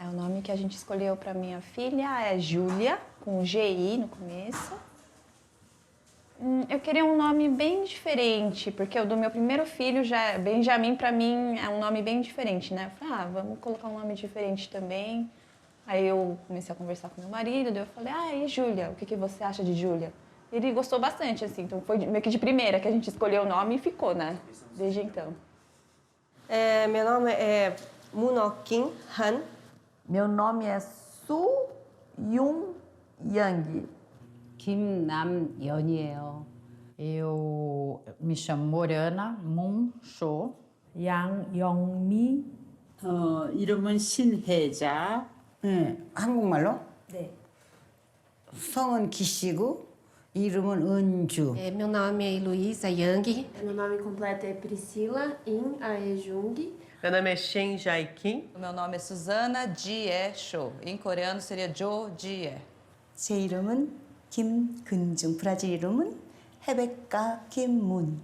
O nome que a gente escolheu para minha filha é Júlia, com GI no começo. Eu queria um nome bem diferente, porque o do meu primeiro filho, já Benjamin, para mim é um nome bem diferente, né? Eu falei, vamos colocar um nome diferente também. Aí eu comecei a conversar com meu marido, daí eu falei, e Júlia, o que você acha de Júlia? Ele gostou bastante, assim, então foi meio que de primeira que a gente escolheu o nome e ficou, né? Desde então. Meu nome é Moon-ok Han. Meu nome é Su Yoon Yang. 김남연이에요. Eu me chamo Morana Moon Cho. 양영미. 이름은 신혜자. 네, 한국말로? 네. 성은 기씨고 이름은 은주. Meu nome é Heloísa Yang. Meu nome completo é Priscila In Aejung. Meu nome é Shen Jae-kim. Meu nome é Suzana Jie Cho. Em coreano seria Jo Jie. 제 이름은 김근중. 브라질 이름은 Rebeca Kim Moon.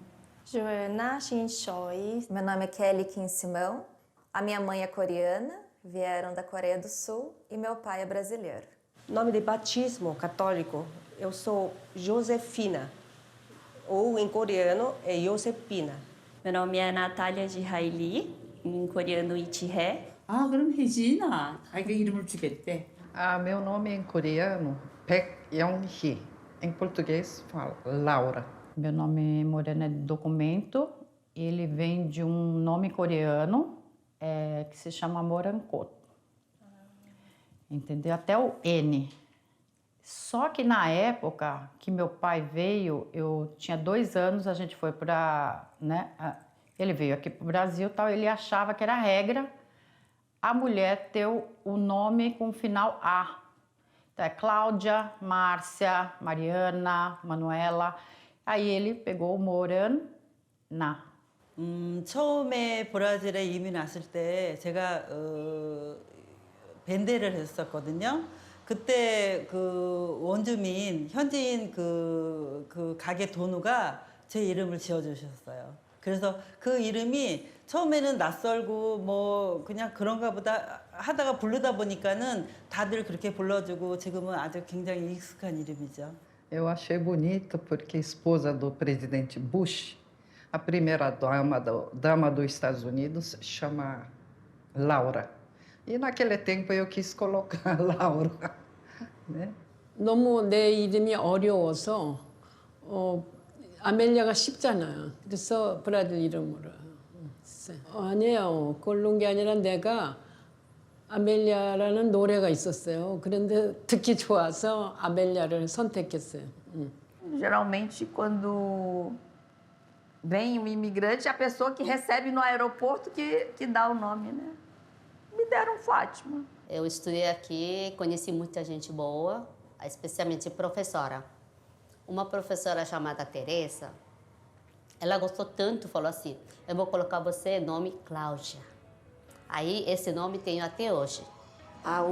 Joana Shin Choi. Meu nome é Kelly Kim Simão. A minha mãe é coreana, vieram da Coreia do Sul e meu pai é brasileiro. Nome de batismo católico, eu sou Josefina. Ou em coreano é Josepina. Meu nome é Natália de Haili, em coreano Ichihe. 그럼 혜진아. 그 이름을 주겠대. Meu nome em coreano Baek Young-hee. Em português fala Laura. Meu nome é Morana de documento. Ele vem de um nome coreano que se chama Morankot. Entendeu? Até o N. Só que na época que meu pai veio, eu tinha 2 anos, a gente foi para, né? Ele veio aqui para o Brasil, tal. Ele achava que era regra a mulher ter o nome com o final A. Então é Cláudia, Márcia, Mariana, Manuela. Aí ele pegou o Morana. 처음에 브라질에 이민 왔을 때 제가 밴드를 했었거든요. 그때 그 원주민, 현지인 그 가게 도누가 제 이름을 지어주셨어요. 그래서 그 이름이 처음에는 낯설고 뭐 그냥 그런가 보다 하다가 부르다 보니까는 다들 그렇게 불러주고 지금은 아주 굉장히 익숙한 이름이죠. Eu achei bonito porque a esposa do presidente Bush, a primeira dama dos Estados Unidos, chama Laura. E naquele tempo eu quis colocar Laura. 네? 너무 내 이름이 어려워서 아멜리아가 쉽잖아요. 그래서 브라질 이름으로 했어요. 아니에요. 그런 게 아니라 내가 아멜리아라는 노래가 있었어요. 그런데 듣기 좋아서 아멜리아를 선택했어요. Geralmente, quando vem um imigrante, a pessoa que recebe no aeroporto que dá o nome, né? Me deram Fátima. Eu estudei aqui, conheci muita gente boa, especialmente professora. Uma professora chamada Teresa, ela gostou tanto, falou assim, eu vou colocar você nome Cláudia. Aí esse nome tenho até hoje.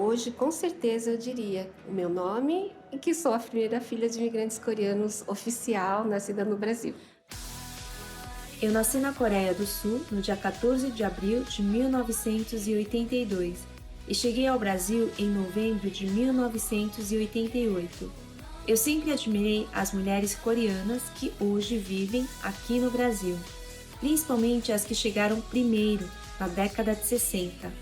Hoje, com certeza, eu diria o meu nome e que sou a primeira filha de imigrantes coreanos oficial, nascida no Brasil. Eu nasci na Coreia do Sul no dia 14 de abril de 1982 e cheguei ao Brasil em novembro de 1988. Eu sempre admirei as mulheres coreanas que hoje vivem aqui no Brasil, principalmente as que chegaram primeiro, na década de 60.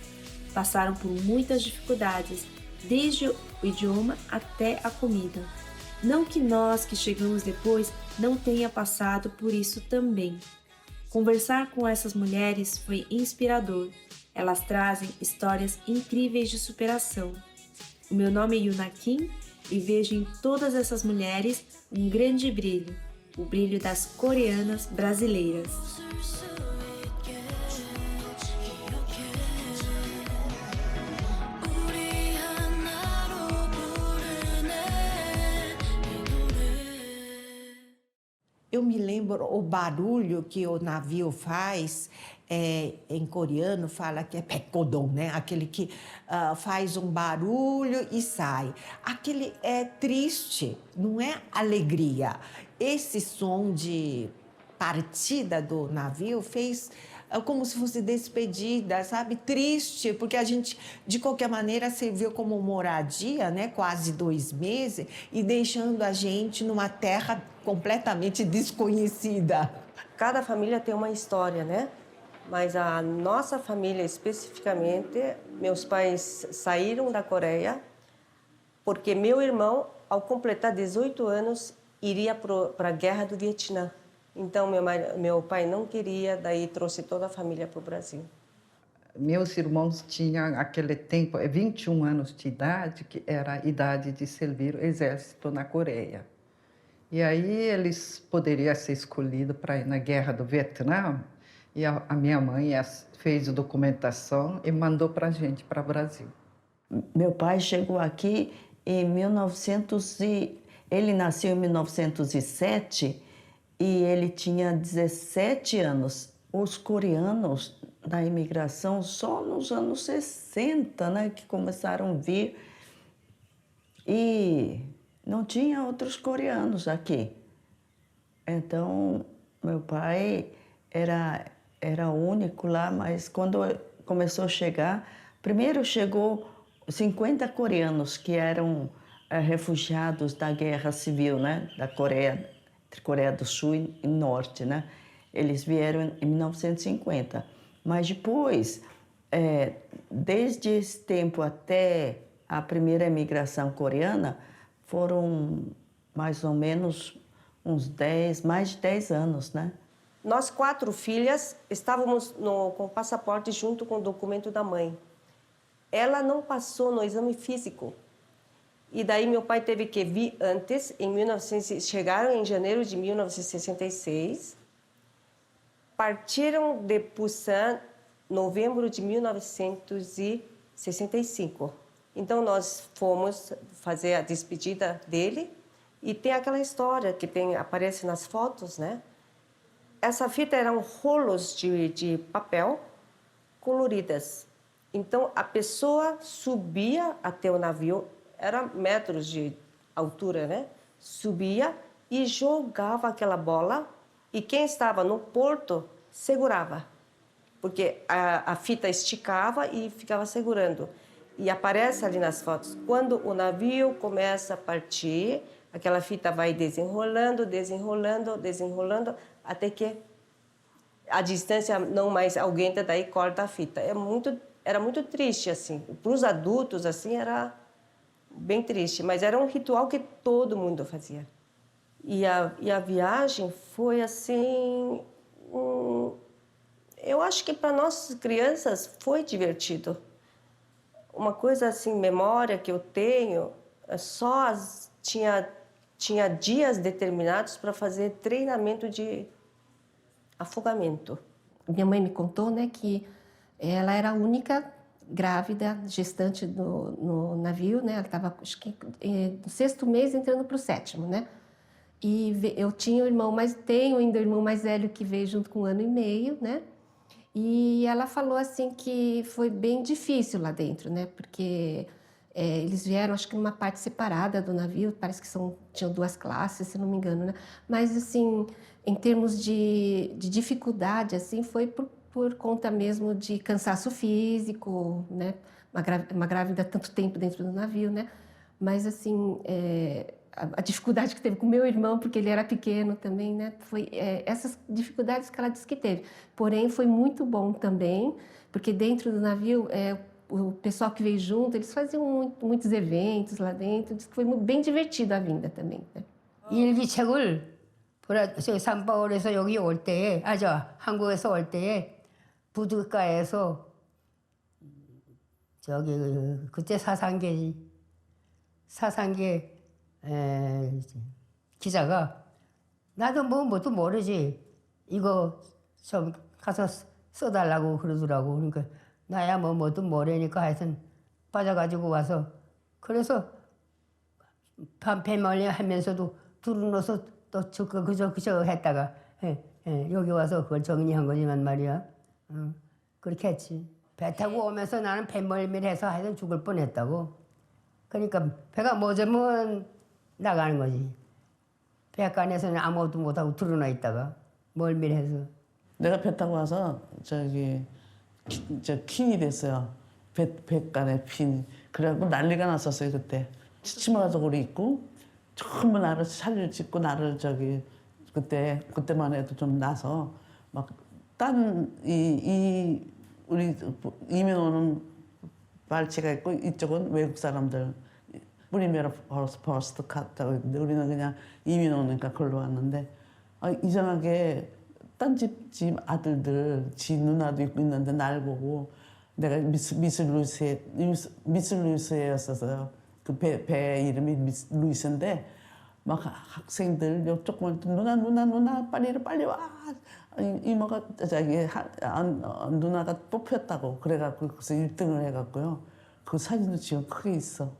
Passaram por muitas dificuldades, desde o idioma até a comida. Não que nós que chegamos depois não tenha passado por isso também. Conversar com essas mulheres foi inspirador. Elas trazem histórias incríveis de superação. O meu nome é Yuna Kim e vejo em todas essas mulheres um grande brilho, o brilho das coreanas brasileiras. Eu me lembro o barulho que o navio faz, em coreano fala que é pekodon, né? Aquele que faz um barulho e sai. Aquele é triste, não é alegria. Esse som de partida do navio fez como se fosse despedida, sabe? Triste, porque a gente, de qualquer maneira, serviu como moradia, né? Quase 2 meses, e deixando a gente numa terra completamente desconhecida. Cada família tem uma história, né? Mas a nossa família, especificamente, meus pais saíram da Coreia porque meu irmão, ao completar 18 anos, iria para a guerra do Vietnã. Então, meu pai não queria, daí trouxe toda a família para o Brasil. Meus irmãos tinham, naquele tempo, 21 anos de idade, que era a idade de servir o exército na Coreia. E aí eles poderiam ser escolhidos para ir na guerra do Vietnã. E a minha mãe fez a documentação e mandou para a gente, para o Brasil. Meu pai chegou aqui em 1900 ele nasceu em 1907 e ele tinha 17 anos. Os coreanos da imigração só nos anos 60, né, que começaram a vir. E não tinha outros coreanos aqui. Então, meu pai era único lá, mas quando começou a chegar, primeiro chegou 50 coreanos que eram refugiados da guerra civil, né, da Coreia, entre Coreia do Sul e Norte, né? Eles vieram em 1950. Mas depois, desde esse tempo até a primeira imigração coreana, foram mais ou menos mais de 10 anos, né? Nós 4 filhas estávamos com o passaporte junto com o documento da mãe. Ela não passou no exame físico. E daí meu pai teve que vir antes, chegaram em janeiro de 1966, partiram de Busan em novembro de 1965. Então nós fomos fazer a despedida dele e tem aquela história que aparece nas fotos, né? Essa fita eram rolos de papel coloridas. Então a pessoa subia até o navio, era metros de altura, né? Subia e jogava aquela bola e quem estava no porto segurava, porque a fita esticava e ficava segurando. E aparece ali nas fotos, quando o navio começa a partir, aquela fita vai desenrolando, desenrolando, desenrolando, até que a distância não mais aguenta, daí corta a fita. Era muito triste, assim. Para os adultos, assim, era bem triste, mas era um ritual que todo mundo fazia. E a viagem foi, assim... eu acho que para nós crianças foi divertido. Uma coisa, assim, memória que eu tenho, tinha dias determinados para fazer treinamento de afogamento. Minha mãe me contou, né, que ela era a única grávida, gestante no navio, né? Ela estava, acho que, no 6º mês, entrando para o 7º, né? E eu tinha um irmão tenho ainda um irmão mais velho que veio junto com 1 ano e meio, né? E ela falou, assim, que foi bem difícil lá dentro, né? Porque eles vieram, acho que numa parte separada do navio, parece que tinham 2 classes, se não me engano, né? Mas, assim, em termos de dificuldade, assim, foi por conta mesmo de cansaço físico, né? Uma grávida tanto tempo dentro do navio, né? Mas, assim, a dificuldade que teve com meu irmão, porque ele era pequeno também, né? Foi essas dificuldades que ela disse que teve. Porém, foi muito bom também, porque dentro do navio, o pessoal que veio junto, eles faziam muitos eventos lá dentro. Disse que foi bem divertido a vinda também, né? 일기책을 산바울에서 여기 올 때, 한국에서 올 때 부둣가에서 그때 사상계 기자가 나도 뭐도 모르지 이거 좀 가서 써달라고 그러더라고. 그러니까 나야 뭐도 모르니까 하여튼 빠져가지고 와서 그래서 뱀멀리 하면서도 두루너서 또 그저 했다가 여기 와서 그걸 정리한 거지만 말이야. 그렇게 했지. 배 타고 오면서 나는 뱀멀미를 해서 하여튼 죽을 뻔했다고. 그러니까 배가 멎으면 나가는 거지. 배관에서는 아무것도 못하고 드러나 있다가 멀밀해서. 내가 배 타고 와서 킹이 됐어요. 배간에 핀. 그래갖고 난리가 났었어요 그때. 치마 저고리 입고 전부 나를 살을 찢고 나를 그때만 해도 좀 나서 막 우리 이민호는 발치가 있고 이쪽은 외국 사람들. 우리메라 버스트 갔다고 했는데 우리는 그냥 이민 오니까 걸로 왔는데 이상하게 딴 집 아들들 지 누나도 있고 있는데 날 보고 내가 미스 루이스였어요. 그 배 이름이 미스 루이스인데 막 학생들 조그만 누나 빨리 와 이모가 누나가 뽑혔다고 그래갖고 그래서 1등을 해갖고요. 그 사진도 지금 크게 있어.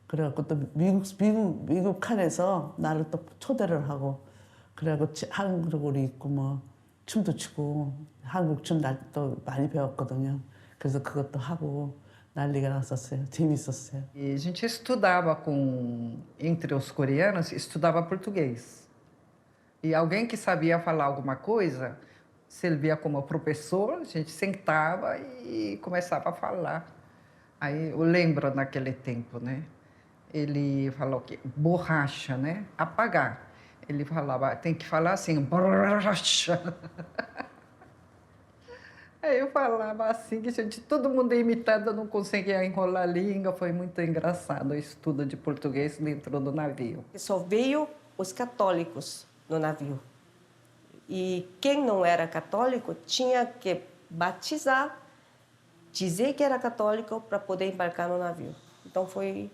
그래갖고 또 미국 칸에서 나를 또 초대를 하고 그래갖고 한국으로 입고 뭐 춤도 추고 한국 춤 날 또 많이 배웠거든요. 그래서 그것도 하고 난리가 났었어요. 재밌었어요. E a gente estudava entre os coreanos, estudava português. E alguém que sabia falar alguma coisa, servia como professor, a gente sentava e começava a falar. Aí eu lembro naquele tempo, né? Ele falou que borracha, né? Apagar. Ele falava, tem que falar assim, borracha. Aí eu falava assim, que todo mundo imitando, não conseguia enrolar a língua. Foi muito engraçado o estudo de português dentro do navio. Só veio os católicos no navio. E quem não era católico tinha que batizar, dizer que era católico para poder embarcar no navio. Então foi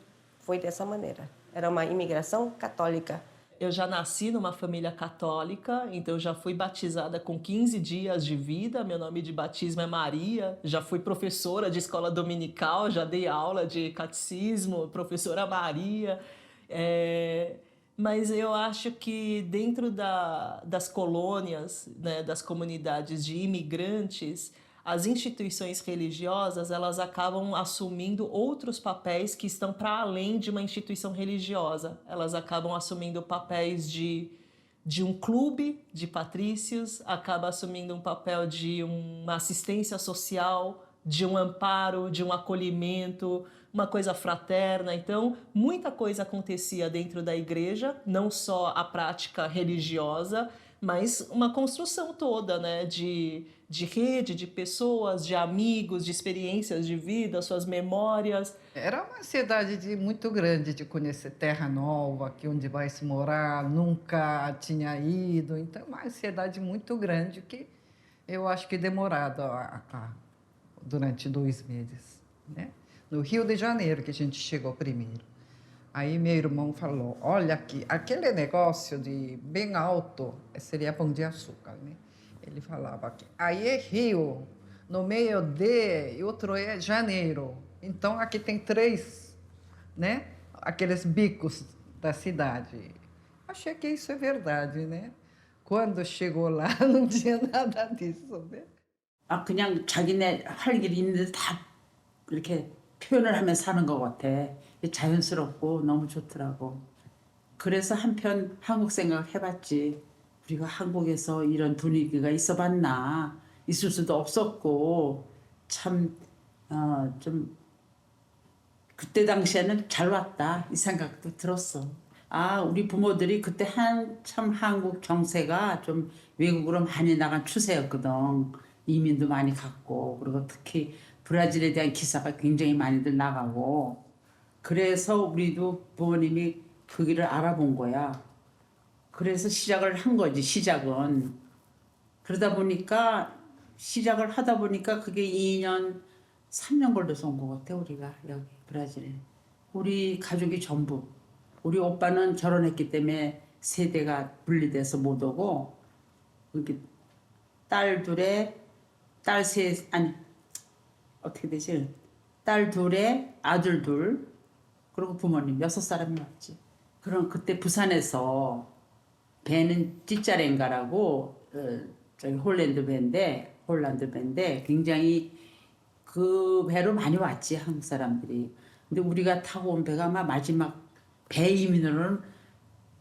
dessa maneira. Era uma imigração católica. Eu já nasci numa família católica, então eu já fui batizada com 15 dias de vida. Meu nome de batismo é Maria. Já fui professora de escola dominical, já dei aula de catecismo, professora Maria. Mas eu acho que dentro das colônias, né, das comunidades de imigrantes, as instituições religiosas, elas acabam assumindo outros papéis que estão para além de uma instituição religiosa. Elas acabam assumindo papéis de um clube de patrícios, acaba assumindo um papel de uma assistência social, de um amparo, de um acolhimento, uma coisa fraterna. Então, muita coisa acontecia dentro da igreja, não só a prática religiosa, mas uma construção toda, né, de rede, de pessoas, de amigos, de experiências de vida, suas memórias. Era uma cidade muito grande de conhecer terra nova, que onde vai se morar, nunca tinha ido. Então, uma cidade muito grande que eu acho que demorado durante 2 meses, né? No Rio de Janeiro que a gente chegou primeiro. Aí meu irmão falou, olha aqui, aquele negócio de bem alto seria Pão de Açúcar, né? Ele falava aqui, aí é Rio, no meio de, e outro é Janeiro. Então aqui tem 3, né? Aqueles bicos da cidade. Achei que isso é verdade, né? Quando chegou lá não tinha nada disso, né? 그냥 자기네 할 일이 있는데 다 이렇게 표현을 하며 사는 것 같아. 자연스럽고 너무 좋더라고. 그래서 한편 한국 생각 해봤지. 우리가 한국에서 이런 분위기가 있어봤나. 있을 수도 없었고 참 좀 그때 당시에는 잘 왔다 이 생각도 들었어. 우리 부모들이 그때 한참 한국 정세가 좀 외국으로 많이 나간 추세였거든. 이민도 많이 갔고 그리고 특히 브라질에 대한 기사가 굉장히 많이들 나가고 그래서 우리도 부모님이 그 길을 알아본 거야. 그래서 시작을 한 거지, 시작은. 그러다 보니까 시작을 하다 보니까 그게 2년, 3년 걸려서 온 것 같아, 우리가 여기 브라질에. 우리 가족이 전부. 우리 오빠는 결혼했기 때문에 세대가 분리돼서 못 오고 이렇게 딸 둘에 딸 셋, 아니 어떻게 되지? 딸 둘에 아들 둘 그리고 부모님 6사람이 왔지. 그럼 그때 부산에서 배는 찌짜랭가라고 저기 홀란드 배인데 굉장히 그 배로 많이 왔지 한국 사람들이. 근데 우리가 타고 온 배가 아마 마지막 배 이민으로는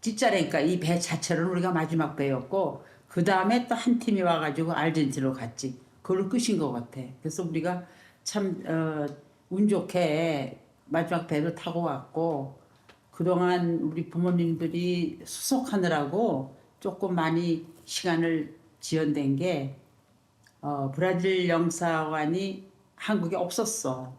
찌짜랭가 이 배 자체로는 우리가 마지막 배였고 그 다음에 또 한 팀이 와가지고 아르헨티나로 갔지. 그걸로 끝인 것 같아. 그래서 우리가 참 운 좋게 마지막 배를 타고 왔고 그동안 우리 부모님들이 수속하느라고 조금 많이 시간을 지연된 게 브라질 영사관이 한국에 없었어.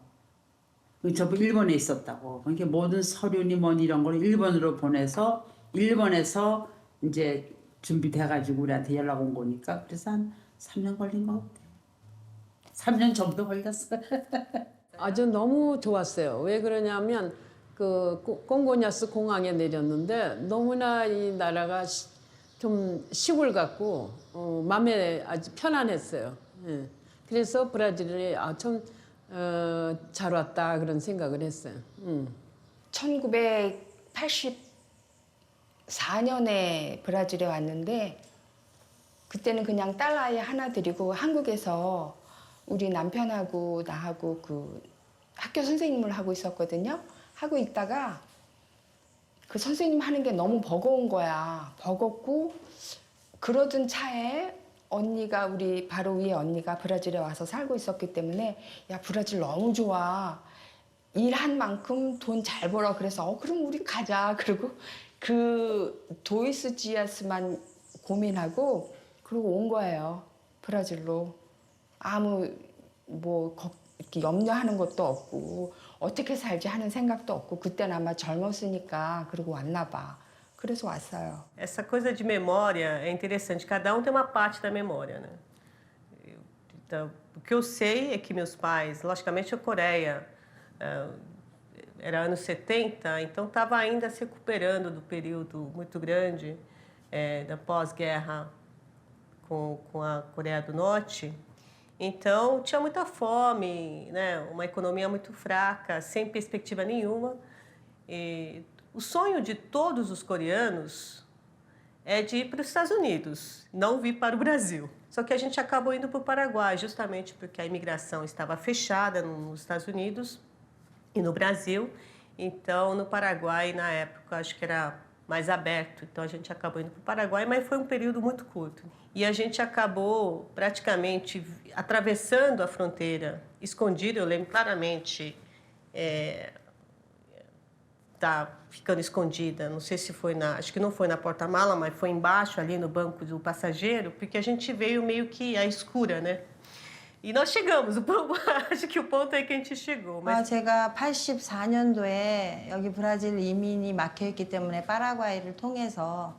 전부 일본에 있었다고. 그러니까 모든 서류니 뭐니 이런 걸 일본으로 보내서 일본에서 이제 준비돼가지고 우리한테 연락 온 거니까 그래서 한 3년 걸린 것 같아. 3년 정도 걸렸어. 아주 너무 좋았어요. 왜 그러냐면 그 콩고냐스 공항에 내렸는데 너무나 이 나라가 좀 시골 같고 마음에 아주 편안했어요. 예. 그래서 브라질에 참 잘 왔다 그런 생각을 했어요. 1984년에 브라질에 왔는데 그때는 그냥 딸아이 하나 데리고 한국에서 우리 남편하고 나하고 그 학교 선생님을 하고 있었거든요. 하고 있다가 그 선생님 하는 게 너무 버거운 거야. 버겁고 그러던 차에 언니가 우리 바로 위에 언니가 브라질에 와서 살고 있었기 때문에 야 브라질 너무 좋아. 일한 만큼 돈 잘 벌어. 그래서 그럼 우리 가자. 그리고 그 도이스 지아스만 고민하고 그러고 온 거예요. 브라질로. 아무 뭐 이렇게 염려하는 것도 없고 어떻게 salji 하는 생각도 없고 그때는 아마 젊었으니까 그러고 왔나 봐. 그래서 왔어요. Essa coisa de memória é interessante. Cada um tem uma parte da memória, né? Então, o que eu sei é que meus pais, logicamente a Coreia era anos 70, então estava ainda se recuperando do período muito grande da pós-guerra com a Coreia do Norte. Então, tinha muita fome, né? Uma economia muito fraca, sem perspectiva nenhuma. E o sonho de todos os coreanos é de ir para os Estados Unidos, não vir para o Brasil. Só que a gente acabou indo para o Paraguai, justamente porque a imigração estava fechada nos Estados Unidos e no Brasil. Então, no Paraguai, na época, acho que era mais aberto. Então, a gente acabou indo para o Paraguai, mas foi um período muito curto. E a gente acabou praticamente atravessando a fronteira, escondido. Eu lembro claramente, tá ficando escondida. Não sei se foi acho que não foi na porta-mala, mas foi embaixo ali no banco do passageiro, porque a gente veio meio que à escura, né? E nós chegamos. acho que o ponto é que a gente chegou. Mas... 제가 84년도에 여기 브라질 이민이 막혀있기 때문에 파라과이를 통해서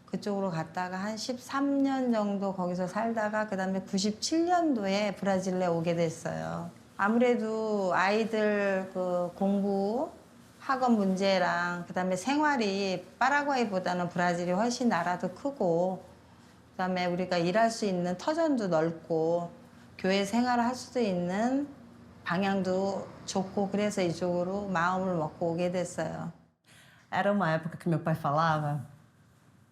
그쪽으로 갔다가 한 13년 정도 거기서 살다가 그다음에 97년도에 브라질에 오게 됐어요. 아무래도 아이들 그 공부 학업 문제랑 그다음에 생활이 파라과이보다는 브라질이 훨씬 나라도 크고 그다음에 우리가 일할 수 있는 터전도 넓고 교회 생활을 할 수도 있는 방향도 좋고 그래서 이쪽으로 마음을 먹고 오게 됐어요. Era uma época que meu pai falava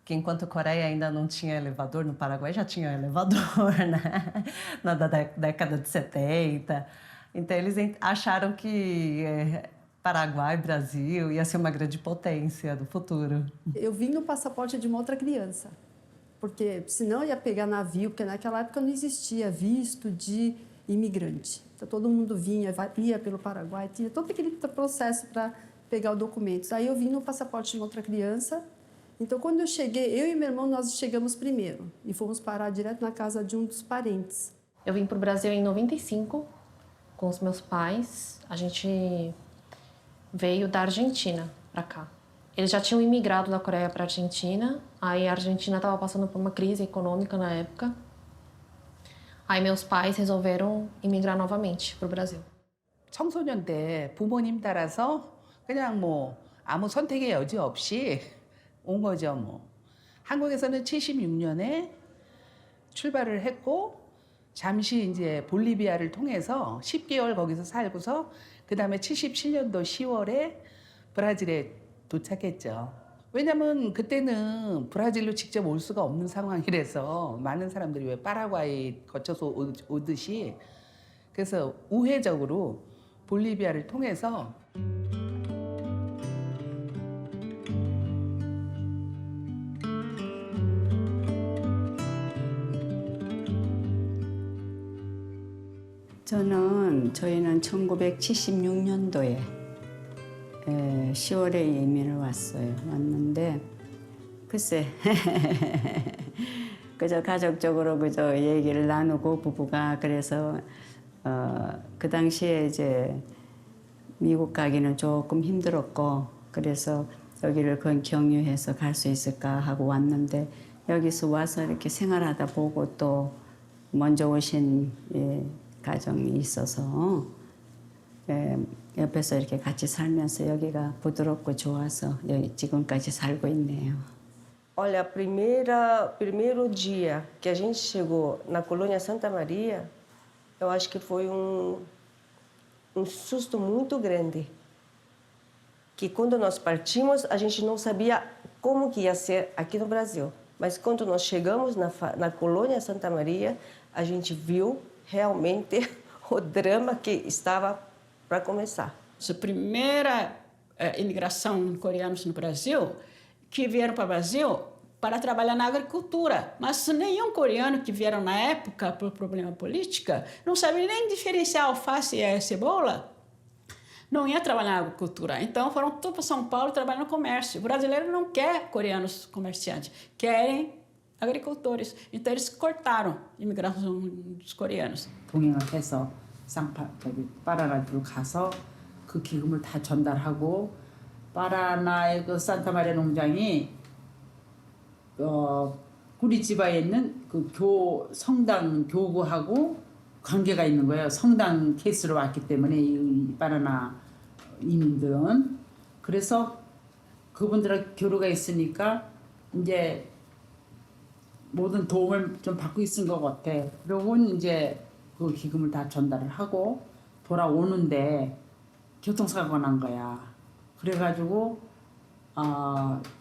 que enquanto a Coreia ainda não tinha elevador, no Paraguai já tinha elevador, né? Na década de 70. Então eles acharam que Paraguai, Brasil ia ser uma grande potência do futuro. Eu vim no passaporte de uma outra criança, porque senão ia pegar navio, porque naquela época não existia visto de imigrante. Então todo mundo ia pelo Paraguai, tinha todo aquele processo para pegar os documentos. Aí eu vim no passaporte de uma outra criança. Então quando eu cheguei, eu e meu irmão nós chegamos primeiro e fomos parar direto na casa de um dos parentes. Eu vim para o Brasil em 95 com os meus pais. A gente veio da Argentina para cá. Eles já tinham imigrado da Coreia para a Argentina. Aí a Argentina estava passando por uma crise econômica na época. Aí meus pais resolveram imigrar novamente para o Brasil. 청소년 때 부모님 따라서 그냥 뭐 아무 선택의 여지 없이 온 거죠 뭐. 한국에서는 76년에 출발을 했고 잠시 이제 볼리비아를 통해서 10개월 거기서 살고서 그 다음에 77년도 10월에 브라질에 도착했죠. 왜냐면 그때는 브라질로 직접 올 수가 없는 상황이라서 많은 사람들이 왜 파라과이 거쳐서 오듯이 그래서 우회적으로 볼리비아를 통해서 저희는 1976년도에 10월에 이민을 왔어요. 왔는데 글쎄 그저 가족적으로 그저 얘기를 나누고 부부가 그래서 그 당시에 이제 미국 가기는 조금 힘들었고 그래서 여기를 경유해서 갈 수 있을까 하고 왔는데 여기서 와서 이렇게 생활하다 보고 또 먼저 오신 가정이 있어서 옆에서 이렇게 같이 살면서 여기가 buduroco 좋아서 여기 지금까지 살고 있네요. Olha, primeiro dia que a gente chegou na colônia Santa Maria, eu acho que foi um susto muito grande. Que quando nós partimos, a gente não sabia como que ia ser aqui no Brasil. Mas quando nós chegamos na colônia Santa Maria, a gente viu realmente o drama que estava para começar. A primeira imigração de coreanos no Brasil, que vieram para o Brasil para trabalhar na agricultura. Mas nenhum coreano que vieram na época, por problema política, não sabia nem diferenciar alface e cebola. Não ia trabalhar na agricultura. Então foram todos para São Paulo trabalhar no comércio. O brasileiro não quer coreanos comerciantes, querem agricultores. Então eles cortaram a imigração dos coreanos. 동행을 해서 파라나로 가서 그 기금을 다 전달하고 파라나의 그 산타마리아 농장이 구리지바에 있는 그 성당 교구하고 관계가 있는 거예요. 성당 케이스로 왔기 때문에 이 바나나 이민들은. 그래서 그분들하고 교류가 있으니까 이제 모든 도움을 좀 받고 있은 것 같아. 그리고 이제 그 기금을 다 전달을 하고 돌아오는데 교통사고가 난 거야. 그래가지고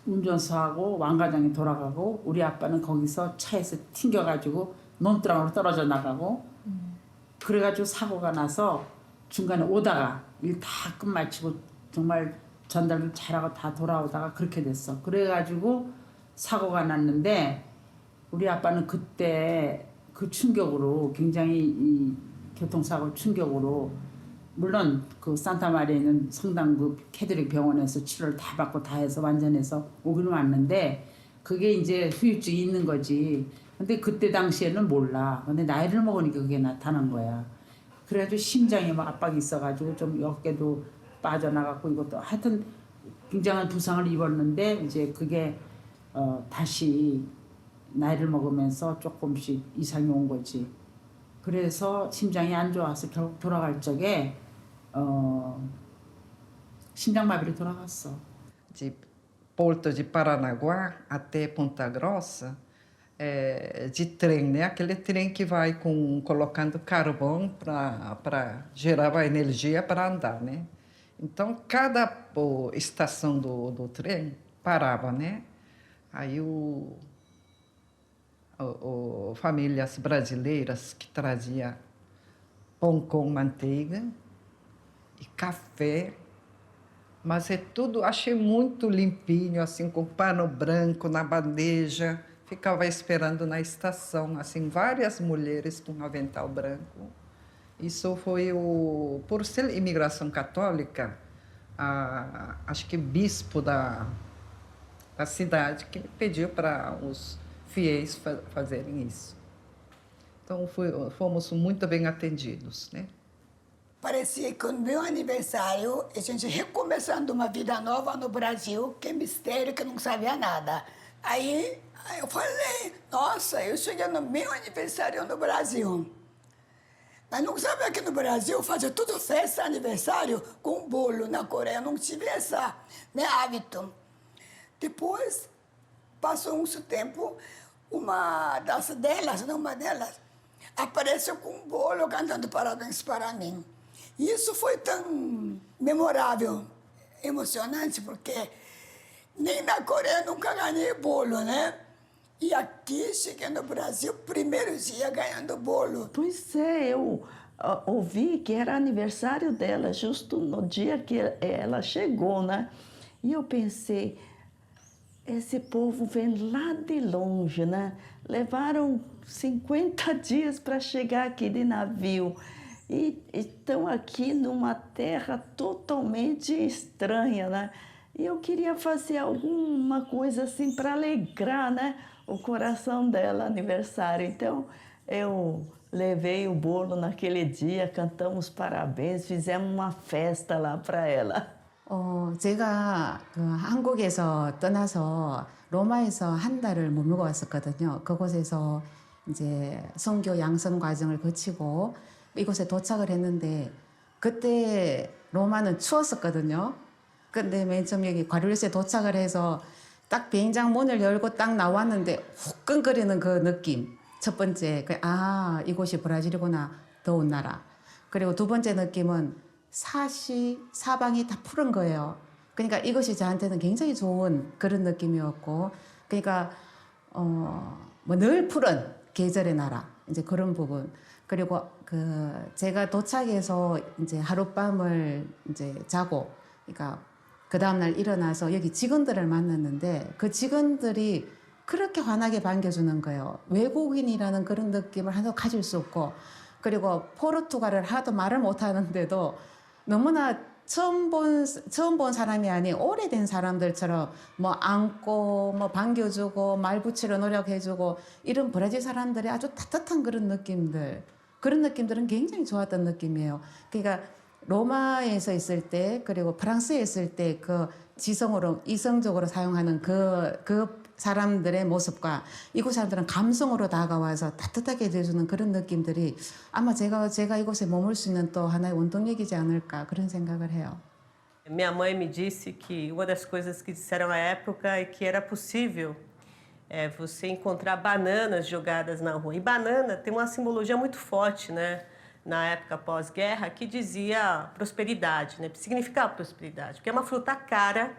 운전수하고 왕과장이 돌아가고 우리 아빠는 거기서 차에서 튕겨가지고 논두렁으로 떨어져 나가고 그래가지고 사고가 나서 중간에 오다가 일 다 끝마치고 정말 전달을 잘하고 다 돌아오다가 그렇게 됐어. 그래가지고 사고가 났는데 우리 아빠는 그때 그 충격으로 굉장히 이 교통사고 충격으로 물론 그 산타마리아에 있는 성당 그 캐드릭 병원에서 치료를 다 받고 다 해서 완전해서 오기는 왔는데 그게 이제 후유증이 있는 거지. 근데 그때 당시에는 몰라. 근데 나이를 먹으니까 그게 나타난 거야. 그래가지고 심장에 막 압박이 있어가지고 좀 어깨도 빠져나갔고 이것도 하여튼 굉장한 부상을 입었는데 이제 그게 다시 나이를 먹으면서 조금씩 이상이 온 거지. 그래서 심장이 안 좋아서 결국 돌아갈 적에 심장마비로 돌아갔어. De Porto de Paranaguá até Ponta Grossa, de trem, né? Aquele trem que vai colocando carvão para gerar a energia para andar, né? Então, cada estação do trem parava, né? Aí famílias brasileiras que traziam pão com manteiga e café, mas é tudo, achei muito limpinho, assim, com pano branco na bandeja. Ficava esperando na estação, assim, várias mulheres com avental branco. Isso foi por ser imigração católica, acho que bispo da cidade que pediu para os fiéis fazerem isso. Então fomos muito bem atendidos, né? Parecia que no meu aniversário, a gente recomeçando uma vida nova no Brasil, que mistério, que não sabia nada. Aí eu falei, nossa, eu cheguei no meu aniversário no Brasil. Mas não sabia que no Brasil fazia tudo festa, aniversário, com bolo. Na Coreia não tive esse hábito. Depois, passou um tempo, uma delas, apareceu com um bolo cantando parabéns para mim. Isso foi tão memorável, emocionante, porque nem na Coreia nunca ganhei bolo, né? E aqui, cheguei no Brasil, primeiro dia ganhando bolo. Pois é, eu ouvi que era aniversário dela, justo no dia que ela chegou, né? E eu pensei, esse povo vem lá de longe, né? Levaram 50 dias para chegar aqui de navio. E estão aqui numa terra totalmente estranha, né? E eu queria fazer alguma coisa assim para alegrar, né, o coração dela, aniversário. Então, eu levei o bolo naquele dia, cantamos parabéns, fizemos uma festa lá para ela. 제가 그 한국에서 떠나서 로마에서 한 달을 머물고 왔었거든요. 그곳에서 이제 선교 양성 과정을 거치고 이곳에 도착을 했는데 그때 로마는 추웠었거든요. 근데 맨 처음 여기 과리우스에 도착을 해서 딱 비행장 문을 열고 딱 나왔는데 후끈거리는 그 느낌. 첫 번째, 아, 이곳이 브라질이구나. 더운 나라. 그리고 두 번째 느낌은 사방이 다 푸른 거예요. 그러니까 이것이 저한테는 굉장히 좋은 그런 느낌이었고, 그러니까 뭐 늘 푸른 계절의 나라, 이제 그런 부분. 그리고 제가 도착해서 이제 하룻밤을 이제 자고, 그러니까 그 다음날 일어나서 여기 직원들을 만났는데 그 직원들이 그렇게 환하게 반겨주는 거예요. 외국인이라는 그런 느낌을 하나도 가질 수 없고, 그리고 포르투갈을 하도 말을 못하는데도 너무나 처음 본 사람이 아닌 오래된 사람들처럼 뭐 안고 뭐 반겨주고 말 붙이려 노력해주고 이런 브라질 사람들의 아주 따뜻한 그런 느낌들은 굉장히 좋았던 느낌이에요. 그러니까 로마에서 있을 때 그리고 프랑스에 있을 때 그 이성적으로 사용하는 그 사람들의 모습과 이곳 사람들은 감성으로 다가와서 따뜻하게 대해주는 그런 느낌들이 아마 제가 이곳에 머물 수 있는 또 하나의 원동력이지 않을까 그런 생각을 해요. Minha mãe me disse que uma das coisas que disseram na época é que era possível você encontrar bananas jogadas na rua. E banana tem uma simbologia muito forte, né? Na época pós-guerra, que dizia prosperidade, né? Significava prosperidade, porque é uma fruta cara.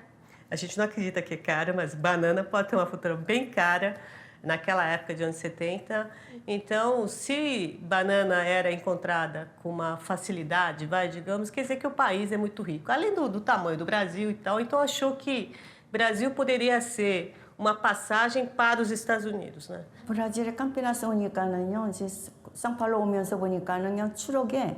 A gente não acredita que é cara, mas banana pode ter uma fruta bem cara naquela época de anos 70. Então, se banana era encontrada com uma facilidade, digamos, quer dizer que o país é muito rico. Além do tamanho do Brasil e tal, então achou que o Brasil poderia ser uma passagem para os Estados Unidos, né? 브라질에 캄피나스 오니까는요, 이제 상팔로 오면서 보니까는 그냥 추록에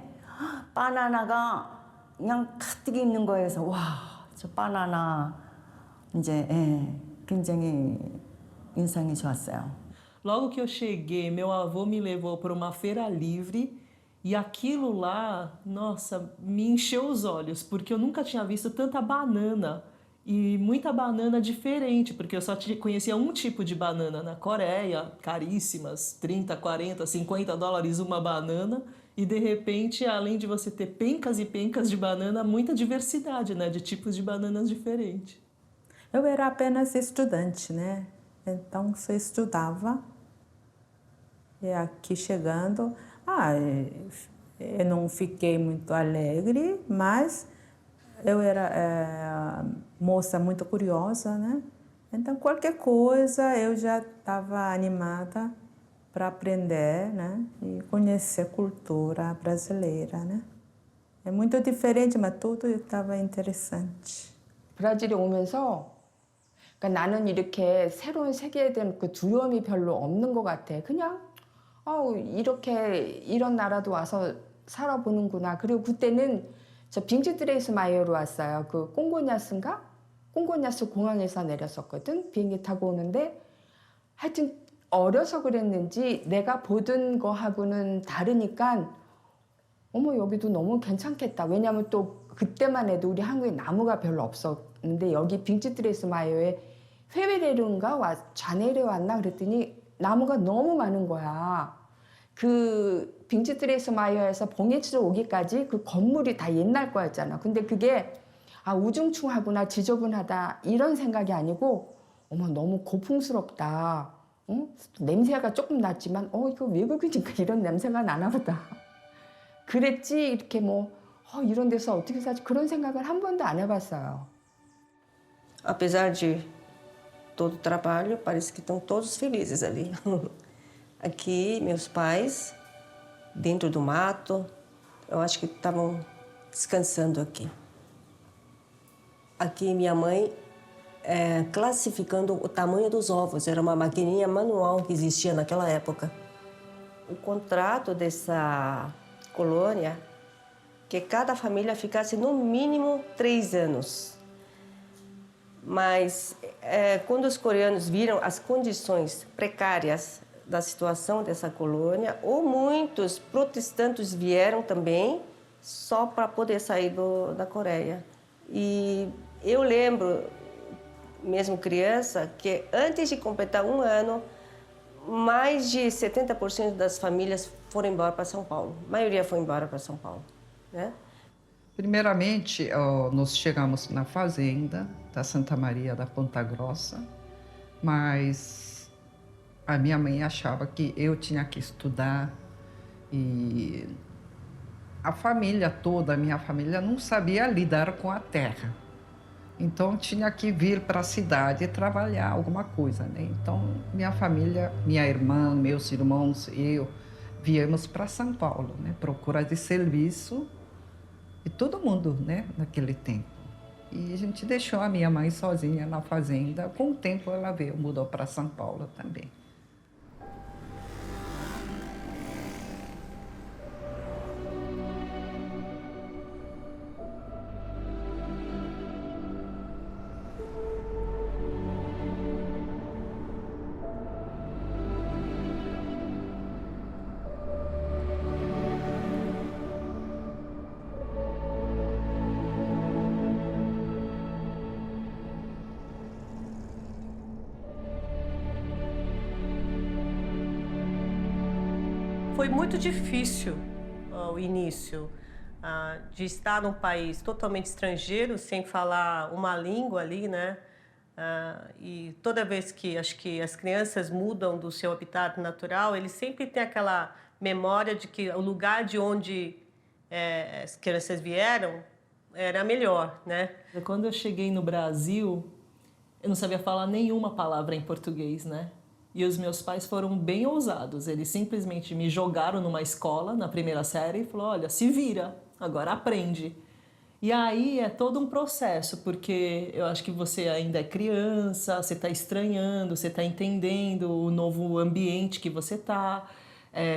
바나나가 그냥 가득 있는 거에서 와, 저 바나나 이제 굉장히 인상이 좋았어요. Logo que eu cheguei, meu avô me levou para uma feira livre e aquilo lá, nossa, me encheu os olhos, porque eu nunca tinha visto tanta banana. E muita banana diferente, porque eu só conhecia um tipo de banana na Coreia, caríssimas, 30, 40, 50 dólares uma banana. E de repente, além de você ter pencas e pencas de banana, muita diversidade, né, de tipos de bananas diferentes. Eu era apenas estudante, né? Então, você estudava. E aqui chegando, eu não fiquei muito alegre, mas eu era moça muito curiosa, né? Então, qualquer coisa eu já estava animada para aprender, né? E conhecer a cultura brasileira, né? É muito diferente, mas tudo estava interessante. 브라질에 오면서 그러니까 나는 이렇게 새로운 세계에 대한 그 두려움이 별로 없는 것 같아. 그냥 이렇게 이런 나라도 와서 살아보는구나. 그리고 그때는 저 빙즈드레이스 마이어로 왔어요. 그 꽁고냐스인가? 꽁고냐스 공항에서 내렸었거든. 비행기 타고 오는데 하여튼 어려서 그랬는지 내가 보던 거하고는 다르니까 어머 여기도 너무 괜찮겠다. 왜냐하면 또 그때만 해도 우리 한국에 나무가 별로 없었는데 여기 빙즈드레이스 마이어에 페베레르인가 좌네르 왔나 그랬더니 나무가 너무 많은 거야. 그 빙즈드레이스 마이어에서 봉해치로 오기까지 그 건물이 다 옛날 거였잖아. 근데 그게 우중충하구나 지저분하다 이런 생각이 아니고 어머 너무 고풍스럽다. 응? 냄새가 조금 났지만 이거 외국이니까 이런 냄새가 나나 보다. 그랬지 이렇게 이런 데서 어떻게 사지 그런 생각을 한 번도 안 해봤어요. Apesar de todo o trabalho, parece que estão todos felizes ali. Aqui, meus pais, dentro do mato, eu acho que estavam descansando aqui. Aqui, minha mãe classificando o tamanho dos ovos. Era uma maquininha manual que existia naquela época. O contrato dessa colônia que cada família ficasse no mínimo 3 anos. Mas quando os coreanos viram as condições precárias da situação dessa colônia, ou muitos protestantes vieram também só para poder sair da Coreia. E eu lembro, mesmo criança, que antes de completar 1 ano, mais de 70% das famílias foram embora para São Paulo. A maioria foi embora para São Paulo, né? Primeiramente, nós chegamos na fazenda da Santa Maria da Ponta Grossa, mas a minha mãe achava que eu tinha que estudar e a família toda, a minha família, não sabia lidar com a terra. Então, tinha que vir para a cidade e trabalhar alguma coisa, né? Então, minha família, minha irmã, meus irmãos, eu, viemos para São Paulo, né? Procura de serviço. E todo mundo, né, naquele tempo. E a gente deixou a minha mãe sozinha na fazenda. Com o tempo ela veio, mudou para São Paulo também. Foi muito difícil o início de estar num país totalmente estrangeiro, sem falar uma língua ali, né? E toda vez que acho que as crianças mudam do seu habitat natural, eles sempre têm aquela memória de que o lugar de onde as crianças vieram era melhor, né? Quando eu cheguei no Brasil, eu não sabia falar nenhuma palavra em português, né? E os meus pais foram bem ousados. Eles simplesmente me jogaram numa escola, na primeira série, e falaram, olha, se vira, agora aprende. E aí é todo um processo, porque eu acho que você ainda é criança, você está estranhando, você está entendendo o novo ambiente que você está.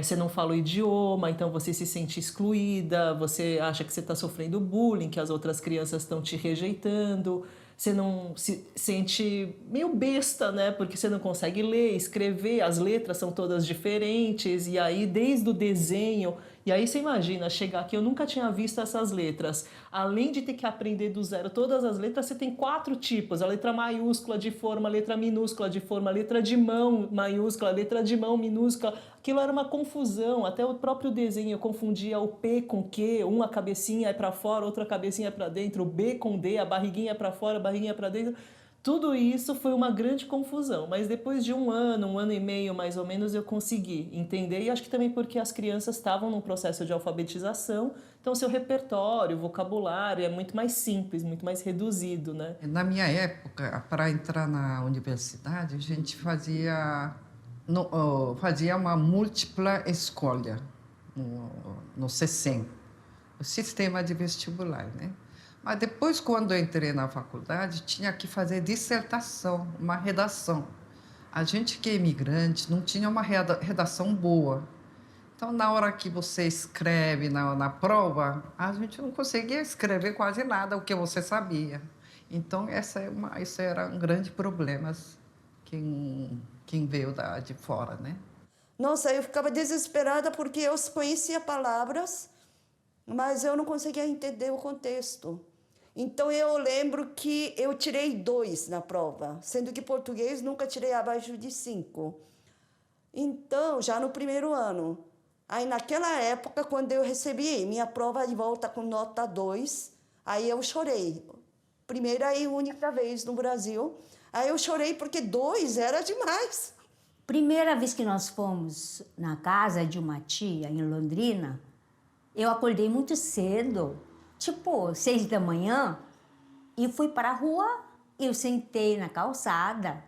Você não fala o idioma, então você se sente excluída, você acha que você está sofrendo bullying, que as outras crianças estão te rejeitando. Você não se sente meio besta, né? Porque você não consegue ler, escrever, as letras são todas diferentes, e aí desde o desenho... E aí você imagina, chegar aqui, eu nunca tinha visto essas letras. Além de ter que aprender do zero todas as letras, você tem 4 tipos. A letra maiúscula de forma, a letra minúscula de forma, a letra de mão maiúscula, a letra de mão minúscula. Aquilo era uma confusão, até o próprio desenho eu confundia o P com Q, uma cabecinha é para fora, outra cabecinha é para dentro, o B com D, a barriguinha é para fora, a barriguinha é para dentro. Tudo isso foi uma grande confusão, mas depois de 1 ano e meio mais ou menos, eu consegui entender, e acho que também porque as crianças estavam num processo de alfabetização, então seu repertório, vocabulário é muito mais simples, muito mais reduzido, né? Na minha época, para entrar na universidade, a gente fazia uma múltipla escolha no CECEM, o sistema de vestibular, né? Mas depois, quando eu entrei na faculdade, tinha que fazer dissertação, uma redação. A gente que é imigrante não tinha uma redação boa. Então, na hora que você escreve na prova, a gente não conseguia escrever quase nada o que você sabia. Então, isso era um grande problema quem veio de fora, né? Nossa, eu ficava desesperada porque eu conhecia palavras, mas eu não conseguia entender o contexto. Então, eu lembro que eu tirei 2 na prova, sendo que português nunca tirei abaixo de 5. Então, já no primeiro ano. Aí, naquela época, quando eu recebi minha prova de volta com nota 2, aí eu chorei. Primeira e única vez no Brasil. Aí eu chorei porque 2 era demais. Primeira vez que nós fomos na casa de uma tia, em Londrina, eu acordei muito cedo, tipo 6 da manhã, e fui para a rua. Eu sentei na calçada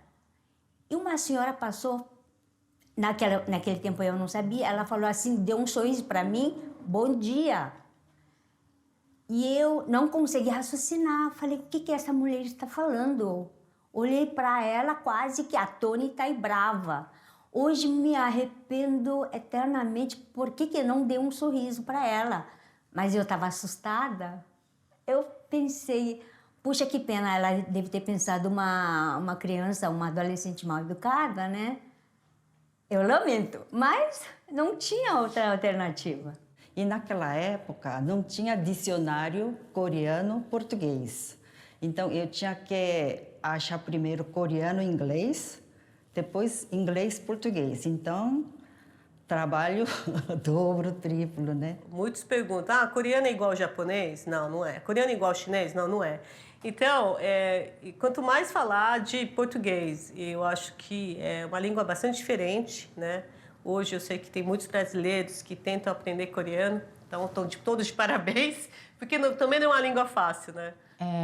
e uma senhora passou, naquele tempo eu não sabia, ela falou assim, deu um sorriso para mim, bom dia. E eu não consegui raciocinar, falei, o que essa mulher está falando? Olhei para ela quase que atônita e brava. Hoje me arrependo eternamente por que não dei um sorriso para ela. Mas eu estava assustada. Eu pensei, puxa, que pena, ela deve ter pensado uma criança, uma adolescente mal educada, né? Eu lamento, mas não tinha outra alternativa. E naquela época não tinha dicionário coreano-português. Então eu tinha que achar primeiro coreano-inglês, depois inglês-português. Então, trabalho dobro, triplo, né? Muitos perguntam, coreano é igual ao japonês? Não, não é. Coreano é igual ao chinês? Não, não é. Então, quanto mais falar de português, eu acho que é uma língua bastante diferente, né? Hoje eu sei que tem muitos brasileiros que tentam aprender coreano, então estão todos de parabéns, porque também não é uma língua fácil, né?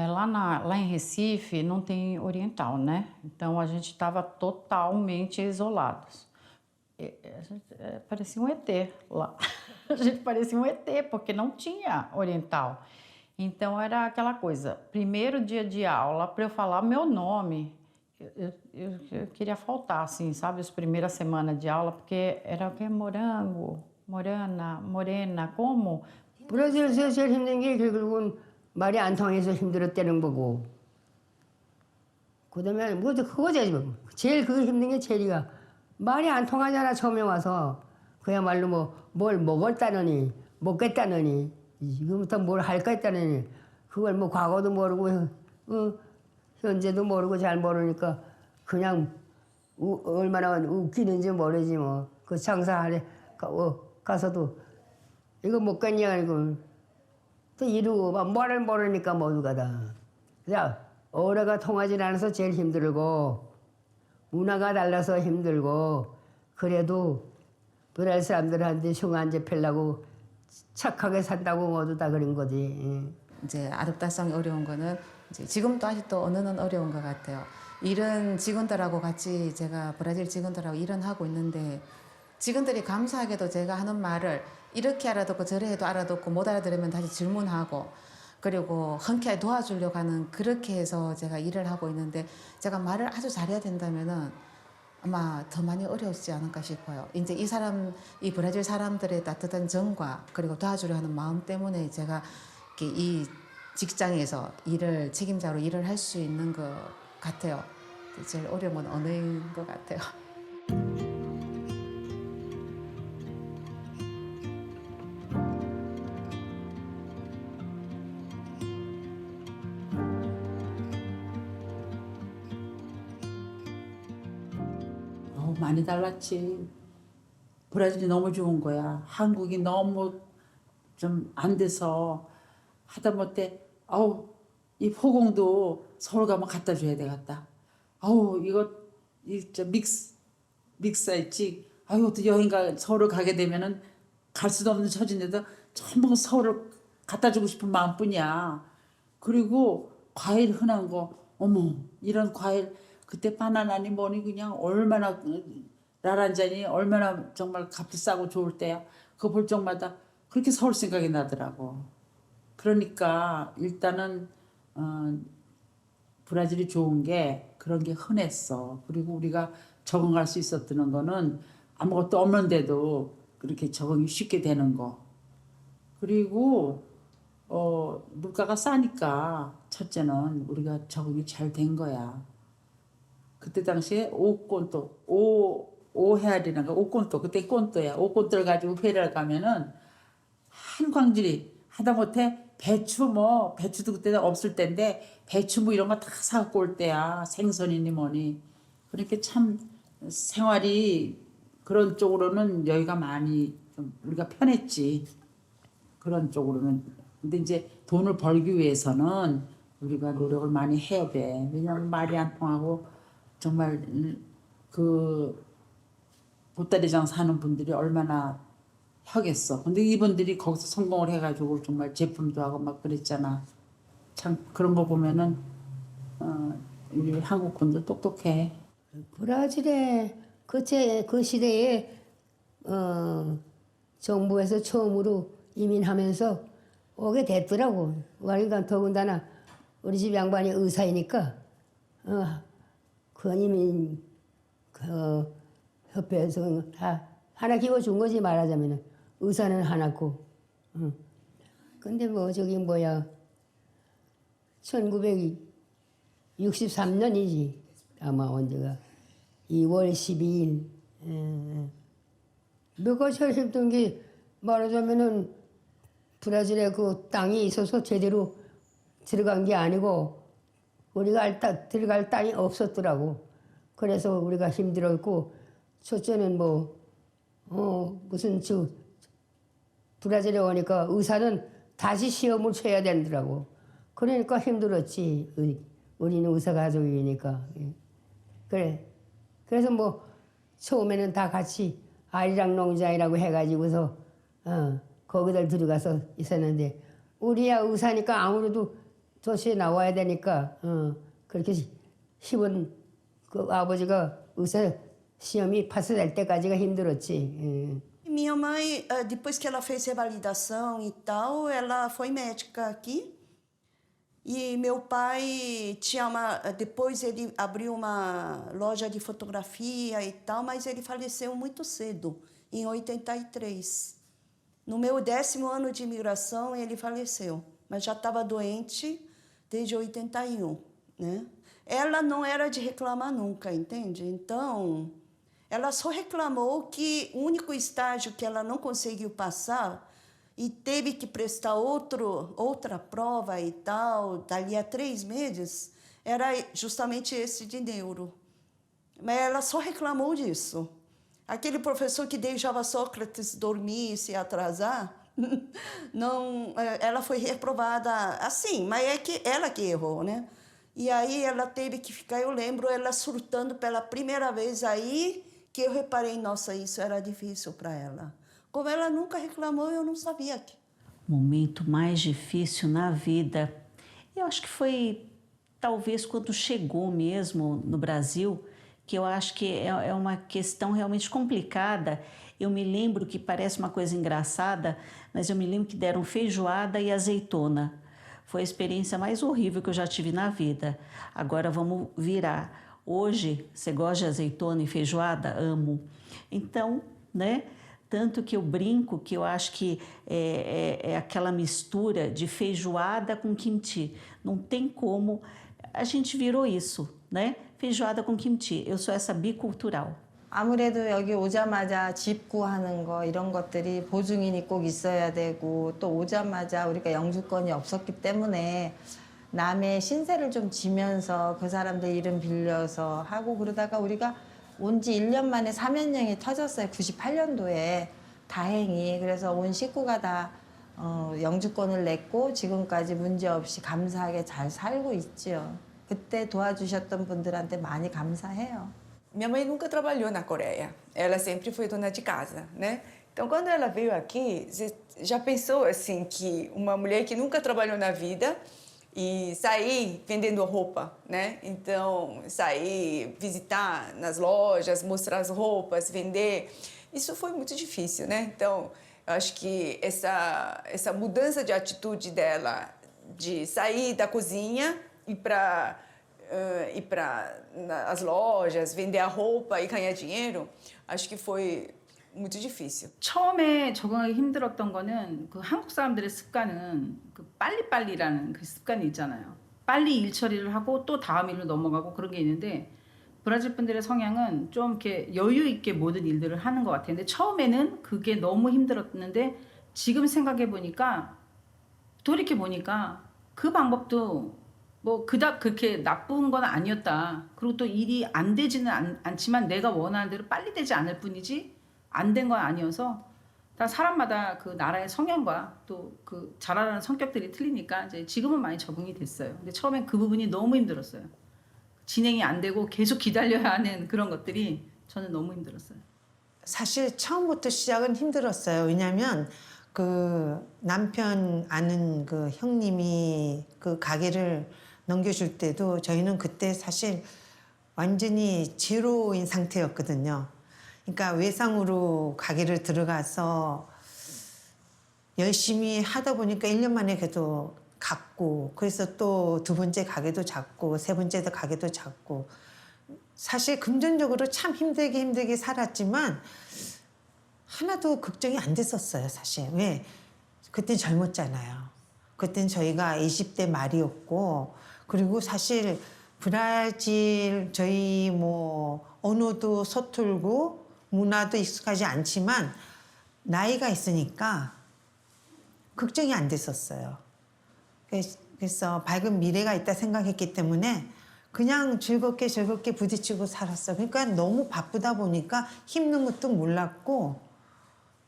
Lá em Recife não tem oriental, né? Então a gente estava totalmente isolados. Parecia um ET lá. A gente parecia um ET, porque não tinha oriental. Então era aquela coisa, primeiro dia de aula, para eu falar meu nome, eu queria faltar, assim, sabe? As primeiras semanas de aula, porque era o que? Morango, morana, morena, como? 브라질에서 제일 힘든 게 결국은 말이 안 통해서 힘들었다는 거고, 그다음에 뭐죠? 그거지 뭐. 제일 그거 힘든 게 체리가 말이 안 통하잖아. 처음에 와서 그야말로 뭐 뭘 먹었다느니 먹겠다느니 지금부터 뭘 할까 했다느니 그걸 뭐 과거도 모르고 현재도 모르고 잘 모르니까 그냥 얼마나 웃기는지 모르지 뭐. 그 장사하래 가서도 이거 먹겠냐 이거 또 이러고 막 말을 모르니까 모두가 다. 그래서 어뢰가 통하지 않아서 제일 힘들고 문화가 달라서 힘들고 그래도 브라질 사람들한테 흉한 잡히려고 착하게 산다고 모두 다 그런 거지. 이제 아답타성이 어려운 거는 이제 지금도 아직도 언어는 어려운 것 같아요. 일은 직원들하고 같이 제가 브라질 직원들하고 일은 하고 있는데 직원들이 감사하게도 제가 하는 말을 이렇게 알아듣고 저렇게 알아듣고 못 알아들으면 다시 질문하고 그리고 흔쾌히 도와주려고 하는 그렇게 해서 제가 일을 하고 있는데 제가 말을 아주 잘해야 된다면은 아마 더 많이 어려우지 않을까 싶어요. 이제 이 브라질 사람들의 따뜻한 정과 그리고 도와주려 하는 마음 때문에 제가 이렇게 이 직장에서 책임자로 일을 할 수 있는 것 같아요. 제일 어려운 건 언어인 것 같아요. 많이 달랐지. 브라질이 너무 좋은 거야. 한국이 너무 좀 안 돼서 하다못해 이 포공도 서울 가면 갖다 줘야 되겠다. 이거 믹사있지. 또 여행 서울을 가게 되면은 갈 수도 없는 처지인데도 전부 서울을 갖다 주고 싶은 마음뿐이야. 그리고 과일 흔한 거, 어머 이런 과일 그때 바나나니 뭐니 그냥 얼마나 라란자니 얼마나 정말 값도 싸고 좋을 때야. 그거 볼 적마다 그렇게 서울 생각이 나더라고. 그러니까 일단은 브라질이 좋은 게 그런 게 흔했어. 그리고 우리가 적응할 수 있었던 거는 아무것도 없는데도 그렇게 적응이 쉽게 되는 거. 그리고 물가가 싸니까 첫째는 우리가 적응이 잘 된 거야. 그때 당시에 오헤알이라는 거, 오꼰또, 그때 꼰또야. 오꼰또를 가지고 회를 가면은 한 광질이 하다못해 배추도 그때 없을 때인데 배추 뭐 이런 거 다 사갖고 올 때야. 생선이니 뭐니. 그러니까 참 생활이 그런 쪽으로는 여기가 많이 좀 우리가 편했지. 그런 쪽으로는. 근데 이제 돈을 벌기 위해서는 우리가 노력을 많이 해야 돼. 왜냐면 말이 안 통하고 정말 그 보따리장 사는 분들이 얼마나 하겠어. 근데 이분들이 거기서 성공을 해가지고 정말 제품도 하고 막 그랬잖아. 참 그런 거 보면은 우리 한국 분들 똑똑해. 브라질의 그 시대에 정부에서 처음으로 이민하면서 오게 됐더라고. 그러니까 더군다나 우리 집 양반이 의사이니까 그 이민 협회에서 다 하나 키워준 거지 말하자면은 의사는 하나고. 응. 근데 뭐 저기 뭐야 1963년이지 아마 언제가 2월 12일. 내가 제일 힘든 게 말하자면은 브라질에 그 땅이 있어서 제대로 들어간 게 아니고 우리가 들어갈 땅이 없었더라고. 그래서 우리가 힘들었고 첫째는 무슨 브라질에 오니까 의사는 다시 시험을 쳐야 되더라고. 그러니까 힘들었지. 우리는 의사 가족이니까. 그래. 그래서 처음에는 다 같이 아리랑 농장이라고 해가지고서 거기들 들어가서 있었는데 우리야 의사니까 아무래도 도시에 나와야 되니까 그렇게 힘은 그 아버지가 의사 시험이 파스될 때까지가 힘들었지. Minha mãe, depois que ela fez revalidação e tal, ela foi médica aqui. E meu pai depois ele abriu uma loja de fotografia e tal, mas ele faleceu muito cedo, em 83. No meu 10º ano de imigração ele faleceu, mas já estava doente desde 81, né? Ela não era de reclamar nunca, entende? Então, ela só reclamou que o único estágio que ela não conseguiu passar e teve que prestar outra prova e tal, dali a 3 meses, era justamente esse de neuro. Mas ela só reclamou disso. Aquele professor que deixava Sócrates dormir e se atrasar, não, ela foi reprovada assim, mas é que ela que errou, né? E aí ela teve que ficar, eu lembro ela surtando pela primeira vez aí, que eu reparei, nossa, isso era difícil para ela. Como ela nunca reclamou, eu não sabia que. Momento mais difícil na vida, eu acho que foi talvez quando chegou mesmo no Brasil, que eu acho que é uma questão realmente complicada. Eu me lembro que parece uma coisa engraçada, mas eu me lembro que deram feijoada e azeitona. Foi a experiência mais horrível que eu já tive na vida. Agora vamos virar. Hoje, você gosta de azeitona e feijoada? Amo. Então, né? Tanto que eu brinco que eu acho que é aquela mistura de feijoada com kimchi. Não tem como. A gente virou isso, né? feijoada com kimchi. Eu sou essa bicultural. 아무래도 여기 오자마자 집 구하는 거 이런 것들이 보증인이 꼭 있어야 되고 또 오자마자 우리가 영주권이 없었기 때문에 남의 신세를 좀 지면서 그 사람들 이름 빌려서 하고 그러다가 우리가 온 지 1년 만에 사면령이 터졌어요. 98년도에 다행히. 그래서 온 식구가 다 영주권을 냈고 지금까지 문제없이 감사하게 잘 살고 있죠. 그때 doaju셨던 분들한테 많이 감사해요. Minha mãe nunca trabalhou na Coreia. Ela sempre foi dona de casa, né? Então, quando ela veio aqui, você já pensou assim que uma mulher que nunca trabalhou na vida e sair vendendo roupa, né? Então, sair, visitar nas lojas, mostrar as roupas, vender, isso foi muito difícil, né? Então, eu acho que essa mudança de atitude dela de sair da cozinha e para as lojas, vender a roupa e ganhar dinheiro, acho que foi muito difícil. 처음에 적응하기 힘들었던 거는 그 한국 사람들의 습관은 그 빨리빨리라는 그 습관이 있잖아요. 빨리 일 처리를 하고 또 다음 일로 넘어가고 그런 게 있는데 브라질 분들의 성향은 좀 이렇게 여유 있게 모든 일들을 하는 것 같아요. 근데 처음에는 그게 너무 힘들었는데 지금 생각해 보니까 돌이켜 보니까 그 방법도 뭐 그닥 그렇게 나쁜 건 아니었다. 그리고 또 일이 안 되지는 않지만 내가 원하는 대로 빨리 되지 않을 뿐이지 안 된 건 아니어서 다 사람마다 그 나라의 성향과 또 그 자라나는 성격들이 틀리니까 이제 지금은 많이 적응이 됐어요. 근데 처음엔 그 부분이 너무 힘들었어요. 진행이 안 되고 계속 기다려야 하는 그런 것들이 저는 너무 힘들었어요. 사실 처음부터 시작은 힘들었어요. 왜냐하면 그 남편 아는 그 형님이 그 가게를 넘겨줄 때도 저희는 그때 사실 완전히 제로인 상태였거든요. 그러니까 외상으로 가게를 들어가서 열심히 하다 보니까 1년 만에 그래도 갔고 그래서 또 두 번째 가게도 잡고 세 번째 가게도 잡고 사실 금전적으로 참 힘들게 살았지만 하나도 걱정이 안 됐었어요, 사실. 왜? 그땐 젊었잖아요. 그땐 저희가 20대 말이었고, 그리고 사실 브라질 저희 뭐 언어도 서툴고 문화도 익숙하지 않지만 나이가 있으니까 걱정이 안 됐었어요. 그래서 밝은 미래가 있다 생각했기 때문에 그냥 즐겁게 부딪히고 살았어요. 그러니까 너무 바쁘다 보니까 힘든 것도 몰랐고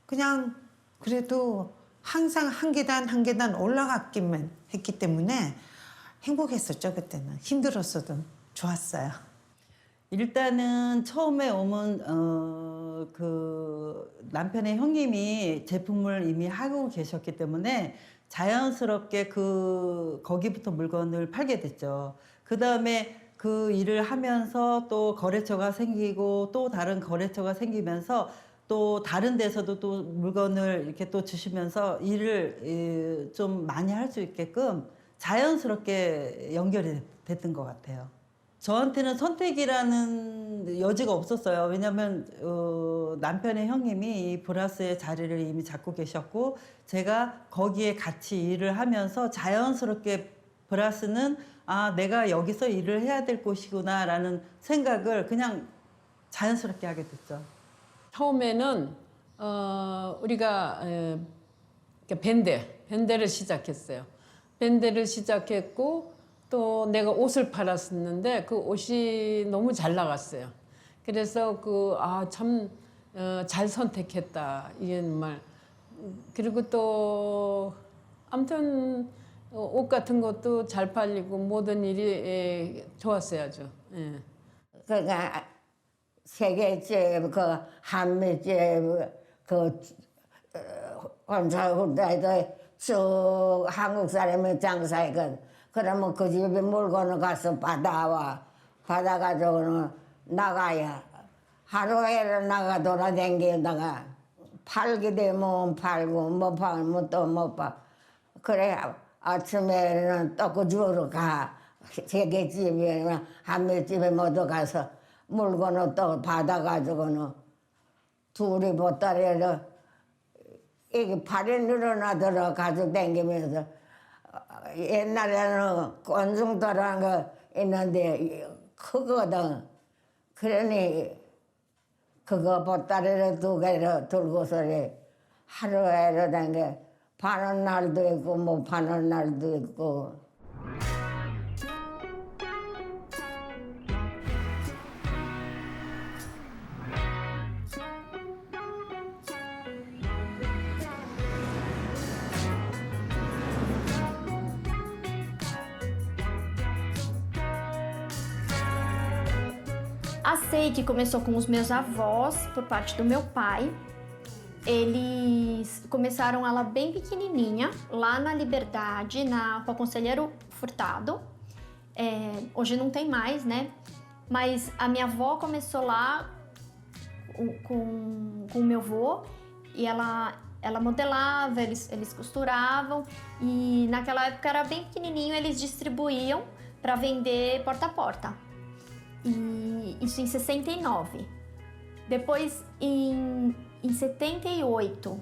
그냥 그래도 항상 한 계단 올라갔기만 했기 때문에 행복했었죠. 그때는 힘들었어도 좋았어요. 일단은 처음에 오면 그 남편의 형님이 제품을 이미 하고 계셨기 때문에 자연스럽게 거기부터 물건을 팔게 됐죠. 그 다음에 그 일을 하면서 또 거래처가 생기고 또 다른 거래처가 생기면서 또 다른 데서도 또 물건을 이렇게 또 주시면서 일을 좀 많이 할 수 있게끔 자연스럽게 연결이 됐던 것 같아요. 저한테는 선택이라는 여지가 없었어요. 왜냐하면 남편의 형님이 이 브라스의 자리를 이미 잡고 계셨고 제가 거기에 같이 일을 하면서 자연스럽게 브라스는 내가 여기서 일을 해야 될 곳이구나 라는 생각을 그냥 자연스럽게 하게 됐죠. 처음에는 우리가 밴드를 시작했어요. 밴드를 시작했고 또 내가 옷을 팔았었는데 그 옷이 너무 잘 나갔어요. 그래서 참 잘 선택했다 이게 말. 그리고 또 아무튼 옷 같은 것도 잘 팔리고 모든 일이 좋았어요 아주. 예. 그러니까 세계집, 한미집, 관찰국대도 쭉 한국 사람이 장사했거든. 그러면 그 집에 물건을 가서 받아가지고는 나가야 하루에 나가 돌아다니다가 팔게 되면 팔고 못 팔면 또 못 팔. 그래 아침에는 또 그 주로 가. 세계집이나 한미집에 모두 가서 물건을 또 받아가지고는 둘이 보따리를 이게 팔이 늘어나더라 가지고 다니면서 옛날에는 꼰중도라는 거 있는데 크거든. 그러니 그거 보따리를 2개를 들고서 하루에 다니게 파는 날도 있고 못 파는 날도 있고. A Seiki começou com os meus avós, por parte do meu pai. Eles começaram ela bem pequenininha, lá na Liberdade, na Rua Conselheiro Furtado. Hoje não tem mais, né? Mas a minha avó começou lá com o meu avô e ela modelava, eles costuravam e naquela época era bem pequenininho, eles distribuíam para vender porta a porta. E isso em 69. Depois, em 78,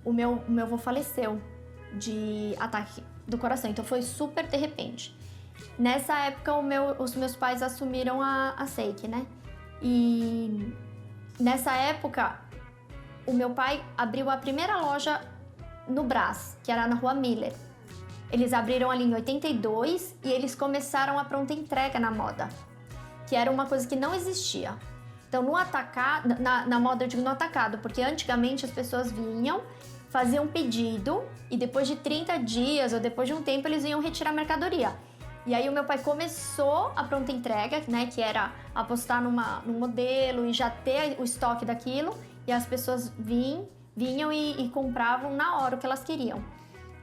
o meu avô faleceu de ataque do coração, então foi super de repente. Nessa época, os meus pais assumiram a Seiki, né? E nessa época, o meu pai abriu a primeira loja no Brás, que era na Rua Miller. Eles abriram ali em 82 e eles começaram a pronta entrega na moda, que era uma coisa que não existia. Então, no atacado, na moda eu digo no atacado, porque antigamente as pessoas vinham, faziam um pedido e depois de 30 dias ou depois de um tempo eles iam retirar a mercadoria. E aí o meu pai começou a pronta entrega, né, que era apostar num modelo e já ter o estoque daquilo, e as pessoas vinham e compravam na hora o que elas queriam.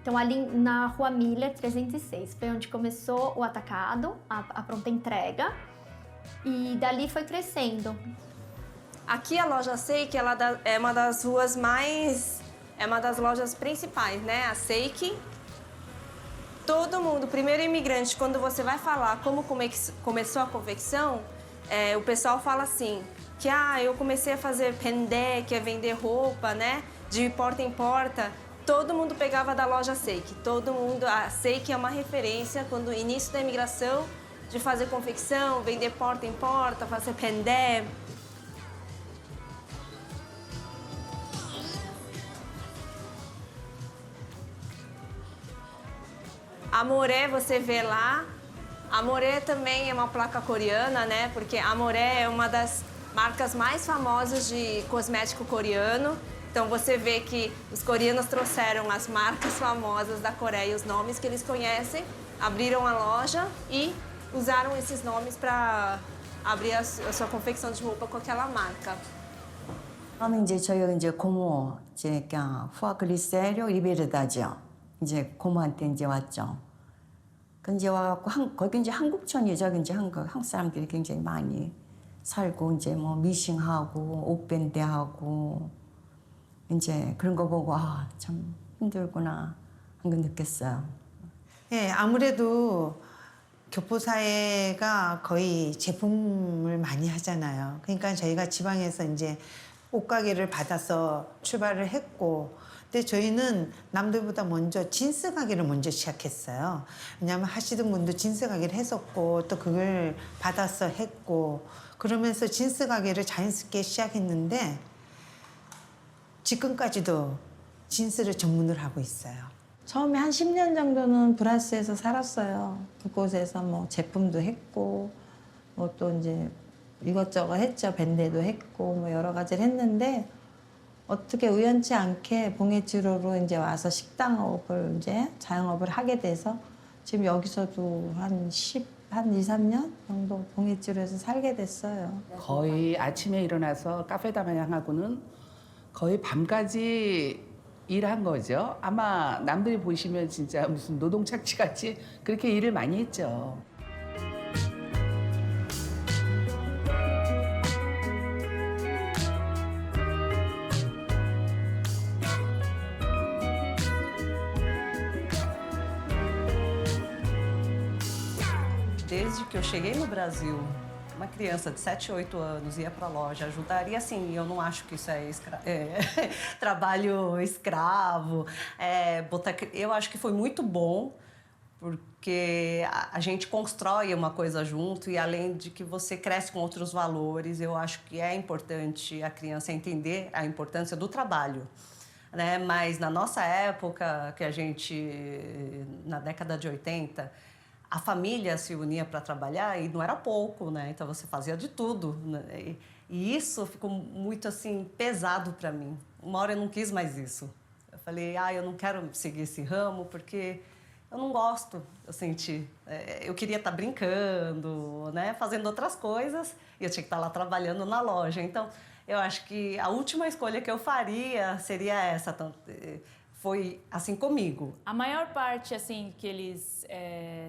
Então, ali na Rua Miller, 306, foi onde começou o atacado, a pronta entrega. E dali foi crescendo. Aqui a loja Seiki, ela é uma das ruas mais... É uma das lojas principais, né? A Seiki. Todo mundo, primeiro imigrante, quando você vai falar como começou a confecção, o pessoal fala assim, que eu comecei a fazer pendé, que é vender roupa, né, de porta em porta. Todo mundo pegava da loja Seiki, a Seiki é uma referência quando o início da imigração, de fazer confecção, vender porta em porta, fazer pendé. Amoré você vê lá, Amoré também é uma placa coreana, né? Porque Amoré é uma das marcas mais famosas de cosmético coreano. Então você vê que os coreanos trouxeram as marcas famosas da Coreia, os nomes que eles conhecem, abriram a loja e usaram esses nomes para abrir a sua confecção de roupa com aquela marca. 처음에 이제 저희가 이제 고모, 이제 후아 글리세리오 리베르다죠. 이제 고모한테 이제 왔죠. 그 이제 와갖고 거기 이제 한국촌이죠. 이제 한국 사람들이 굉장히 많이 살고 이제 뭐 미싱하고 옥밴드하고 이제 그런 거 보고 참 힘들구나 한 거 느꼈어요. 예, 아무래도 교포사회가 거의 제품을 많이 하잖아요. 그러니까 저희가 지방에서 이제 옷가게를 받아서 출발을 했고, 근데 저희는 남들보다 먼저 진스 가게를 먼저 시작했어요. 왜냐하면 하시던 분도 진스 가게를 했었고 또 그걸 받아서 했고, 그러면서 진스 가게를 자연스럽게 시작했는데 지금까지도 진스를 전문을 하고 있어요. 처음에 한 10년 정도는 브라스에서 살았어요. 그곳에서 뭐 제품도 했고 뭐 또 이제 이것저것 했죠. 밴드도 했고 뭐 여러 가지를 했는데 어떻게 우연치 않게 봉해지로로 이제 와서 식당업을 이제 자영업을 하게 돼서 지금 여기서도 한 2, 3년 정도 봉해지로에서 살게 됐어요. 거의 아침에 일어나서 카페다마냥하고는 거의 밤까지 일한 거죠. 아마 남들이 보시면 진짜 무슨 노동착취 같이 그렇게 일을 많이 했죠. Desde que eu cheguei no Brasil, uma criança de 7, 8 anos ia para a loja ajudar, e assim, eu não acho que isso é trabalho escravo. Eu acho que foi muito bom, porque a gente constrói uma coisa junto e além de que você cresce com outros valores, eu acho que é importante a criança entender a importância do trabalho. Né? Mas na nossa época, que a gente, na década de 80, a família se unia para trabalhar e não era pouco, né? Então você fazia de tudo, né? E isso ficou muito assim pesado para mim. Uma hora eu não quis mais isso. Eu falei, eu não quero seguir esse ramo porque eu não gosto. Eu senti, eu queria estar brincando, né? Fazendo outras coisas e eu tinha que estar lá trabalhando na loja. Então eu acho que a última escolha que eu faria seria essa. Foi assim comigo. A maior parte assim que eles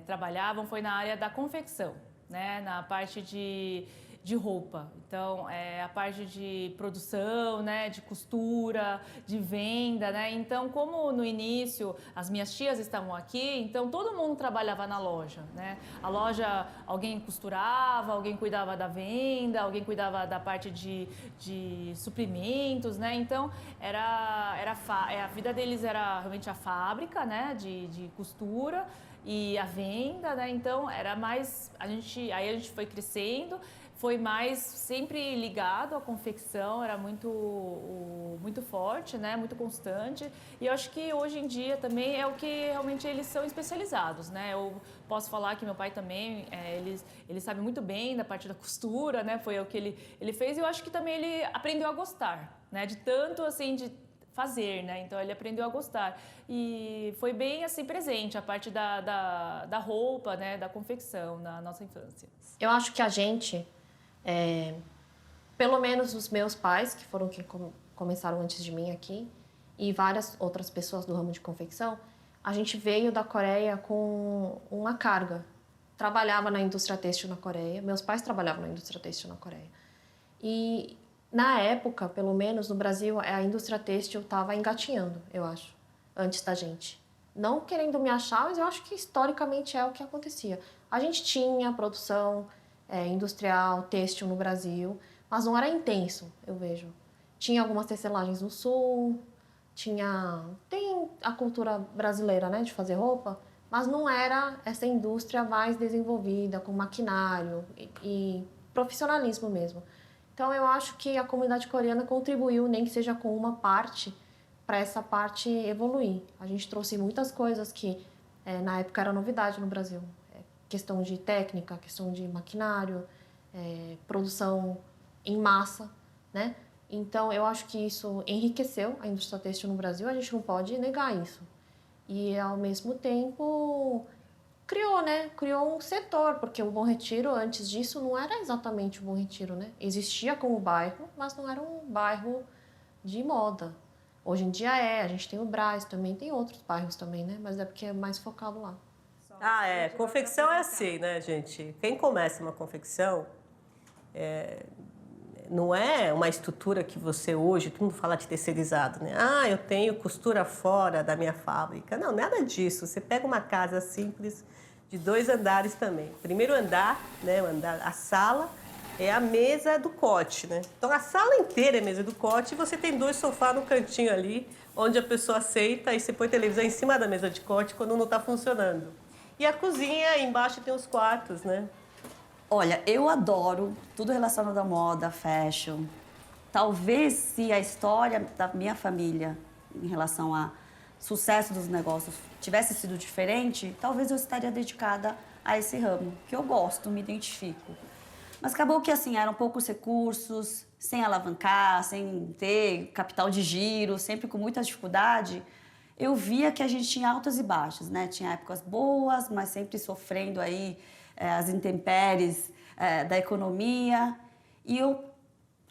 trabalhavam foi na área da confecção, né? Na parte de roupa. Então, a parte de produção, né? De costura, de venda, né? Então, como no início as minhas tias estavam aqui, então todo mundo trabalhava na loja, né? A loja, alguém costurava, alguém cuidava da venda, alguém cuidava da parte de suprimentos, né? Então, a vida deles era realmente a fábrica, né? De costura e a venda, né? Então, era mais... Aí a gente foi crescendo, foi mais sempre ligado à confecção, era muito forte, né? Muito constante. E eu acho que hoje em dia também é o que realmente eles são especializados, né? Eu posso falar que meu pai também, ele sabe muito bem da parte da costura, né? Foi o que ele fez e eu acho que também ele aprendeu a gostar, né? De tanto assim, de fazer, né? Então ele aprendeu a gostar e foi bem assim presente a parte da roupa, né? Da confecção na nossa infância. Eu acho que a gente, pelo menos os meus pais, que foram quem começaram antes de mim aqui, e várias outras pessoas do ramo de confecção, a gente veio da Coreia com uma carga. Trabalhava na indústria têxtil na Coreia, meus pais trabalhavam na indústria têxtil na Coreia. E na época, pelo menos no Brasil, a indústria têxtil estava engatinhando, eu acho, antes da gente. Não querendo me achar, mas eu acho que historicamente é o que acontecia. A gente tinha produção industrial, têxtil no Brasil, mas não era intenso, eu vejo. Tinha algumas tecelagens no sul, tem a cultura brasileira, né, de fazer roupa, mas não era essa indústria mais desenvolvida, com maquinário e profissionalismo mesmo. Então eu acho que a comunidade coreana contribuiu, nem que seja com uma parte, para essa parte evoluir. A gente trouxe muitas coisas que na época era novidade no Brasil. Questão de técnica, questão de maquinário, produção em massa, né? Então eu acho que isso enriqueceu a indústria têxtil no Brasil, a gente não pode negar isso. E ao mesmo tempo criou um setor, porque o Bom Retiro antes disso não era exatamente o Bom Retiro, né? Existia como bairro, mas não era um bairro de moda. Hoje em dia a gente tem o Brás, também tem outros bairros também, né? Mas é porque é mais focado lá. Confecção é assim, né, gente? Quem começa uma confecção não é uma estrutura que você hoje, todo mundo fala de terceirizado, né? Eu tenho costura fora da minha fábrica. Não, nada disso. Você pega uma casa simples de 2 andares também. Primeiro andar, né, a sala é a mesa do corte, né? Então a sala inteira é mesa do corte e você tem 2 sofás no cantinho ali, onde a pessoa senta e você põe televisão em cima da mesa de corte quando não está funcionando. E a cozinha, embaixo tem os quartos, né? Olha, eu adoro tudo relacionado à moda, fashion. Talvez se a história da minha família em relação a sucesso dos negócios tivesse sido diferente, talvez eu estaria dedicada a esse ramo, que eu gosto, me identifico. Mas acabou que, assim, eram poucos recursos, sem alavancar, sem ter capital de giro, sempre com muita dificuldade. Eu via que a gente tinha altas e baixas, né? Tinha épocas boas, mas sempre sofrendo aí as intempéries da economia. E eu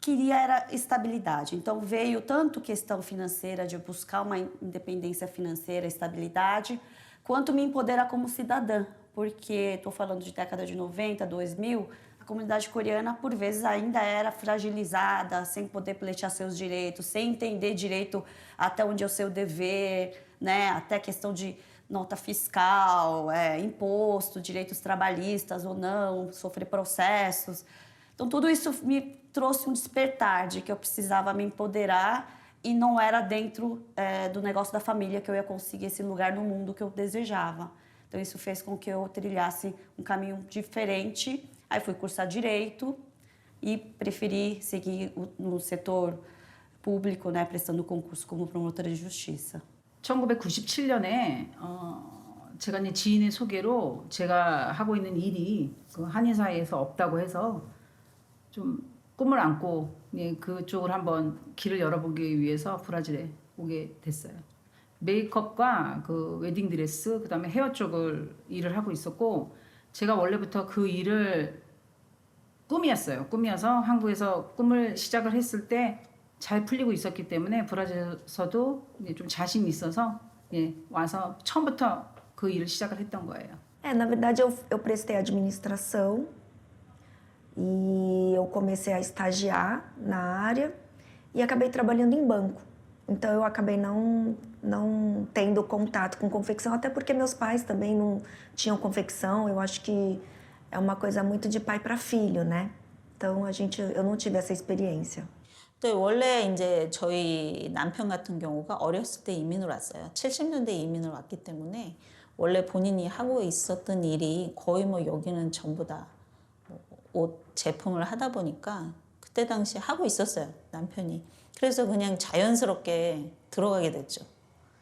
queria era estabilidade. Então veio tanto questão financeira, de buscar uma independência financeira, estabilidade, quanto me empoderar como cidadã. Porque estou falando de década de 90, 2000, a comunidade coreana, por vezes, ainda era fragilizada, sem poder pleitear seus direitos, sem entender direito até onde é o seu dever, né? Até questão de nota fiscal, imposto, direitos trabalhistas ou não, sofrer processos. Então, tudo isso me trouxe um despertar de que eu precisava me empoderar e não era dentro do negócio da família que eu ia conseguir esse lugar no mundo que eu desejava. Então, isso fez com que eu trilhasse um caminho diferente. Aí fui cursar Direito e preferi seguir no setor público, né, prestando concurso como promotora de justiça. 1997년에 제가 이제 지인의 소개로 제가 하고 있는 일이 그 한의사에서 없다고 해서 좀 꿈을 안고 그쪽을 한번 길을 열어보기 위해서 브라질에 오게 됐어요. 메이크업과 그 웨딩드레스, 그다음에 헤어 쪽을 일을 하고 있었고 제가 원래부터 그 일을 꿈이었어요. 꿈이어서 한국에서 꿈을 시작을 했을 때 잘 풀리고 있었기 때문에 브라질에서도 좀 자신이 있어서 와서 처음부터 그 일을 시작을 했던 거예요. Na verdade eu prestei administração e eu comecei a estagiar na área e acabei trabalhando em banco. Então eu acabei não tendo contato com confecção, até porque meus pais também não tinham confecção. Eu acho que é uma coisa muito de pai para filho, né? Então eu não tive essa experiência. 또 원래 이제 저희 남편 같은 경우가 어렸을 때 이민을 왔어요. 70년대 이민을 왔기 때문에 원래 본인이 하고 있었던 일이 거의 뭐 여기는 전부 다 옷 제품을 하다 보니까 그때 당시 하고 있었어요, 남편이. 그래서 그냥 자연스럽게 들어가게 됐죠.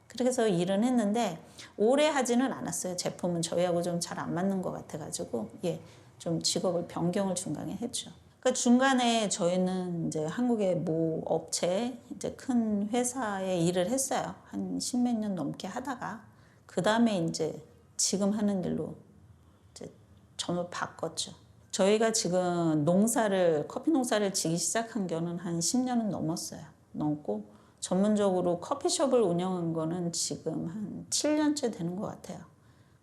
그래서 일은 했는데 오래 하지는 않았어요. 제품은 저희하고 좀 잘 안 맞는 것 같아가지고 좀 직업을 변경을 중간에 했죠. 그러니까 중간에 저희는 이제 한국의 모 업체, 이제 큰 회사에 일을 했어요. 한 10몇 년 넘게 하다가 그 다음에 이제 지금 하는 일로 이제 전부 바꿨죠. 저희가 지금 커피 농사를 지기 시작한 거는 한 10년은 넘었어요. 넘고 전문적으로 커피숍을 운영한 거는 지금 한 7년째 되는 것 같아요.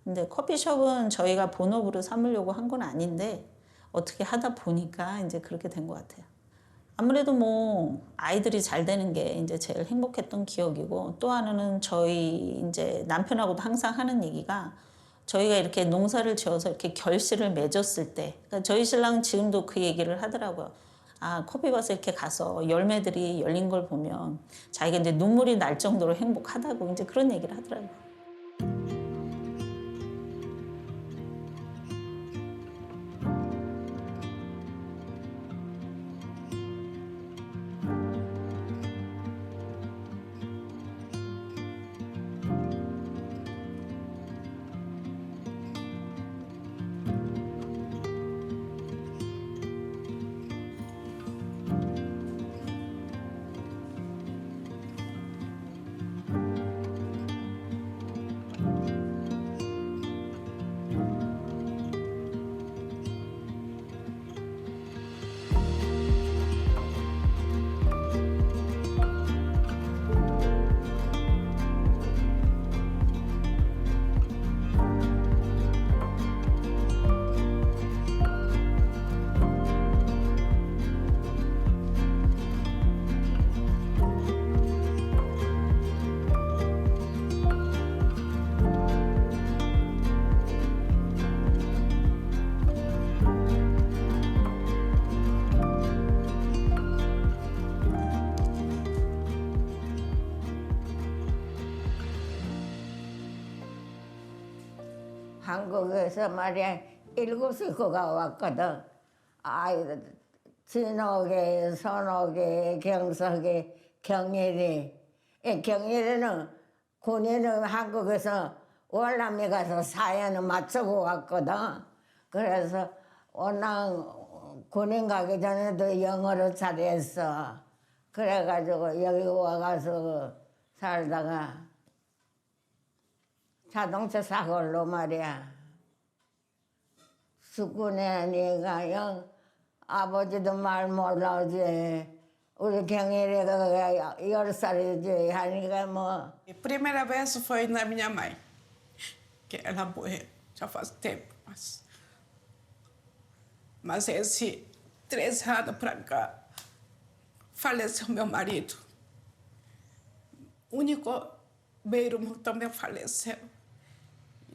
근데 커피숍은 저희가 본업으로 삼으려고 한 건 아닌데 어떻게 하다 보니까 이제 그렇게 된 것 같아요. 아무래도 뭐 아이들이 잘 되는 게 이제 제일 행복했던 기억이고 또 하나는 저희 이제 남편하고도 항상 하는 얘기가 저희가 이렇게 농사를 지어서 이렇게 결실을 맺었을 때, 그러니까 저희 신랑은 지금도 그 얘기를 하더라고요. 아, 커피밭에 이렇게 가서 열매들이 열린 걸 보면 자기가 이제 눈물이 날 정도로 행복하다고 이제 그런 얘기를 하더라고요. 한국에서 말이야 7식구가 왔거든. 진옥에, 선옥에, 경석에, 경일이. 경일이는 군인은 한국에서 월남에 가서 사연을 맞추고 왔거든. 그래서 워낙 군인 가기 전에도 영어를 잘했어. 그래가지고 여기 와가서 살다가 자동차 사고로 말이야. 수군에 니가 영 아버지도 말 몰라오지. 우리 경일이가 10살이지 하니까 뭐. A primeira vez foi na minha mãe, que ela morreu já faz tempo. Mas esse 3 anos para cá, faleceu meu marido. O único meu irmão também faleceu.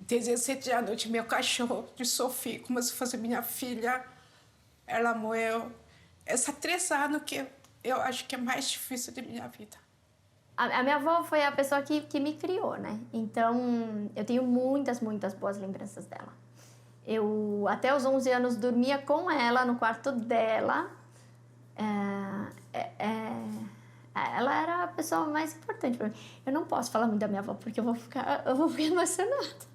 17 anos eu tinha meu cachorro de Sofia, como se fosse minha filha. Ela morreu. Esses 3 anos que eu acho que é mais difícil da minha vida. A minha avó foi a pessoa que me criou, né? Então, eu tenho muitas boas lembranças dela. Eu, até os 11 anos, dormia com ela no quarto dela. Ela era a pessoa mais importante para mim. Eu não posso falar muito da minha avó, porque eu vou ficar emocionada.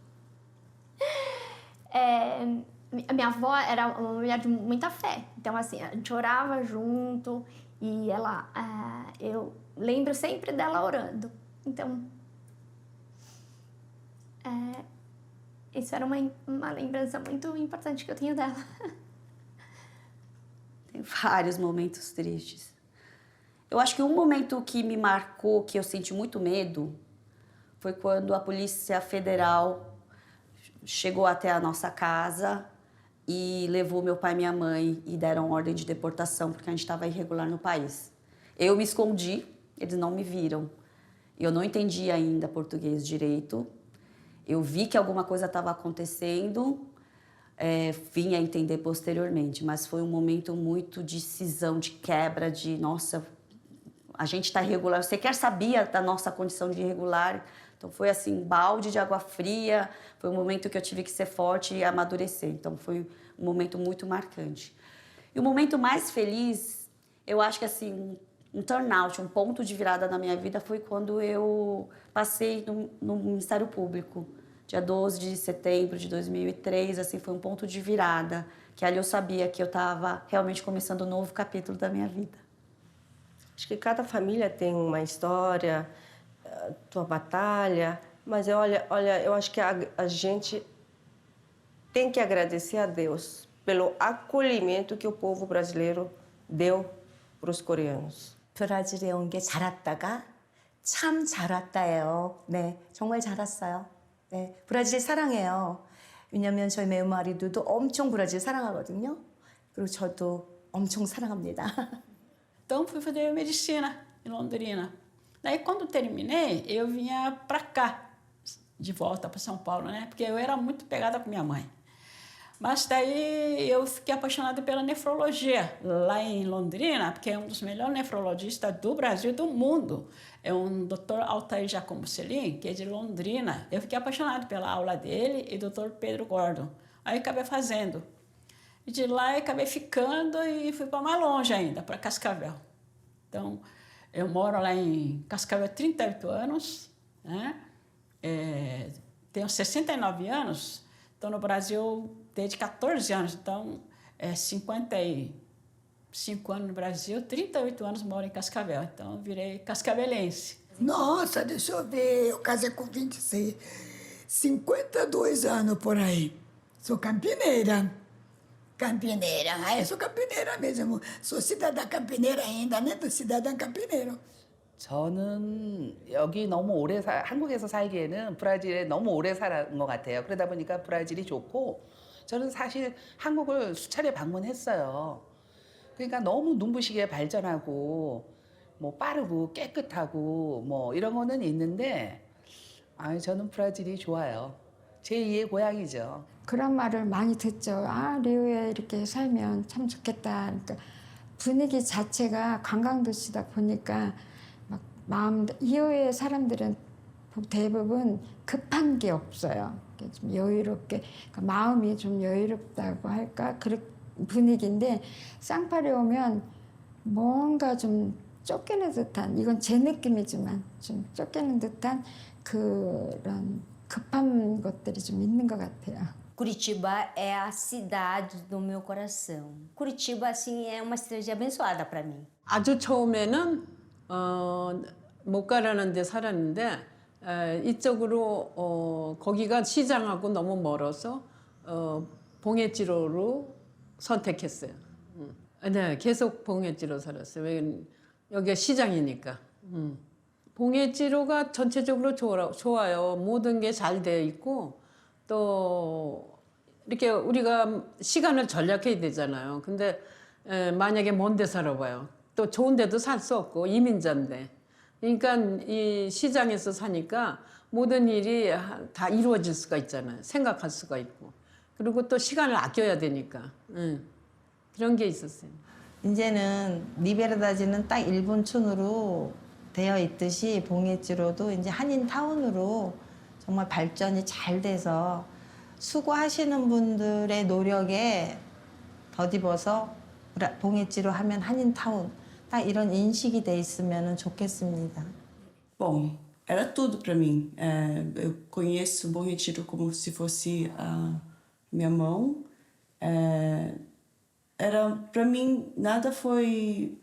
A minha avó era uma mulher de muita fé. Então, assim, a gente orava junto e ela... eu lembro sempre dela orando. Então, isso era uma lembrança muito importante que eu tenho dela. Tem vários momentos tristes. Eu acho que um momento que me marcou, que eu senti muito medo, foi quando a Polícia Federal chegou até a nossa casa e levou meu pai e minha mãe e deram ordem de deportação porque a gente estava irregular no país. Eu me escondi, eles não me viram. Eu não entendi ainda português direito. Eu vi que alguma coisa estava acontecendo, vim a entender posteriormente, mas foi um momento muito de cisão, de quebra, de nossa, a gente está irregular. Você quer sabia da nossa condição de irregular? Então foi assim, balde de água fria, foi um momento que eu tive que ser forte e amadurecer. Então foi um momento muito marcante. E o momento mais feliz, eu acho que assim, um turnout, um ponto de virada na minha vida foi quando eu passei no Ministério Público. Dia 12 de setembro de 2003, assim, foi um ponto de virada, que ali eu sabia que eu estava realmente começando um novo capítulo da minha vida. Acho que cada família tem uma história, tua batalha, mas olha, eu acho que a gente tem que agradecer a Deus pelo acolhimento que o povo brasileiro deu para os coreanos. 브라질에 온 게 잘 왔다가 참 잘 왔다예요. 네, 정말 잘 왔어요. 네, 브라질 사랑해요. 왜냐면 저희 매운마리도 엄청 브라질 사랑하거든요. 그리고 저도 엄청 사랑합니다. Então fui fazer medicina em Londrina. Daí quando terminei, eu vinha para cá, de volta para São Paulo, né? Porque eu era muito pegada com minha mãe. Mas daí eu fiquei apaixonada pela nefrologia lá em Londrina, porque é um dos melhores nefrologistas do Brasil e do mundo. É um Dr. Altair Giacomo Celin, que é de Londrina. Eu fiquei apaixonada pela aula dele e do Dr. Pedro Gordon. Aí eu acabei fazendo. E de lá eu acabei ficando e fui para mais longe ainda, para Cascavel. Então, eu moro lá em Cascavel há 38 anos, né? Tenho 69 anos, estou no Brasil desde 14 anos, então 55 anos no Brasil, 38 anos moro em Cascavel, então eu virei cascavelense. Nossa, deixa eu ver, eu casei com 26, 52 anos por aí. Sou campineira. Sou campineira mesmo. Sou cidadã campineira ainda, né? cidadã campineiro. 저는 여기 너무 한국에서 살기에는 브라질에 너무 오래 살은 것 같아요. 그러다 보니까 브라질이 좋고 저는 사실 한국을 수차례 방문했어요. 그러니까 너무 눈부시게 발전하고 뭐 빠르고 깨끗하고 뭐 이런 거는 있는데 저는 브라질이 좋아요. 제2의 고향이죠. 그런 말을 많이 듣죠. 리우에 이렇게 살면 참 좋겠다. 그러니까 분위기 자체가 관광도시다 보니까 이후의 사람들은 대부분 급한 게 없어요. 좀 여유롭게, 그러니까 마음이 좀 여유롭다고 할까? 그런 분위기인데 쌍파리 오면 뭔가 좀 쫓기는 듯한, 이건 제 느낌이지만 좀 쫓기는 듯한 그런 급한 것들이 좀 있는 것 같아요. Curitiba é a cidade do meu coração. Curitiba, assim, é uma cidade abençoada para mim. 아주 처음에는 못 가라는 데 살았는데 이쪽으로 거기가 시장하고 너무 멀어서 봉해지로로 선택했어요. 네, 계속 봉해지로 살았어요. 왜 여기가 시장이니까. 봉해지로가 전체적으로 좋아요. 모든 게 잘 돼 있고 또 이렇게 우리가 시간을 절약해야 되잖아요. 근데 만약에 먼 데 살아봐요. 또 좋은 데도 살 수 없고 이민자인데. 그러니까 이 시장에서 사니까 모든 일이 다 이루어질 수가 있잖아요. 생각할 수가 있고. 그리고 또 시간을 아껴야 되니까. 그런 게 있었어요. 이제는 리베르다지는 딱 일본촌으로 되어 있듯이 봉해지로도 이제 한인타운으로 정말 발전이 잘 돼서 수고하시는 분들의 노력에 덧입어서 봉해지로 하면 한인타운 딱 이런 인식이 돼 있으면 좋겠습니다. Bom, era tudo para mim. Eu conheço Bom Retiro como se fosse a minha mão. Era para mim nada foi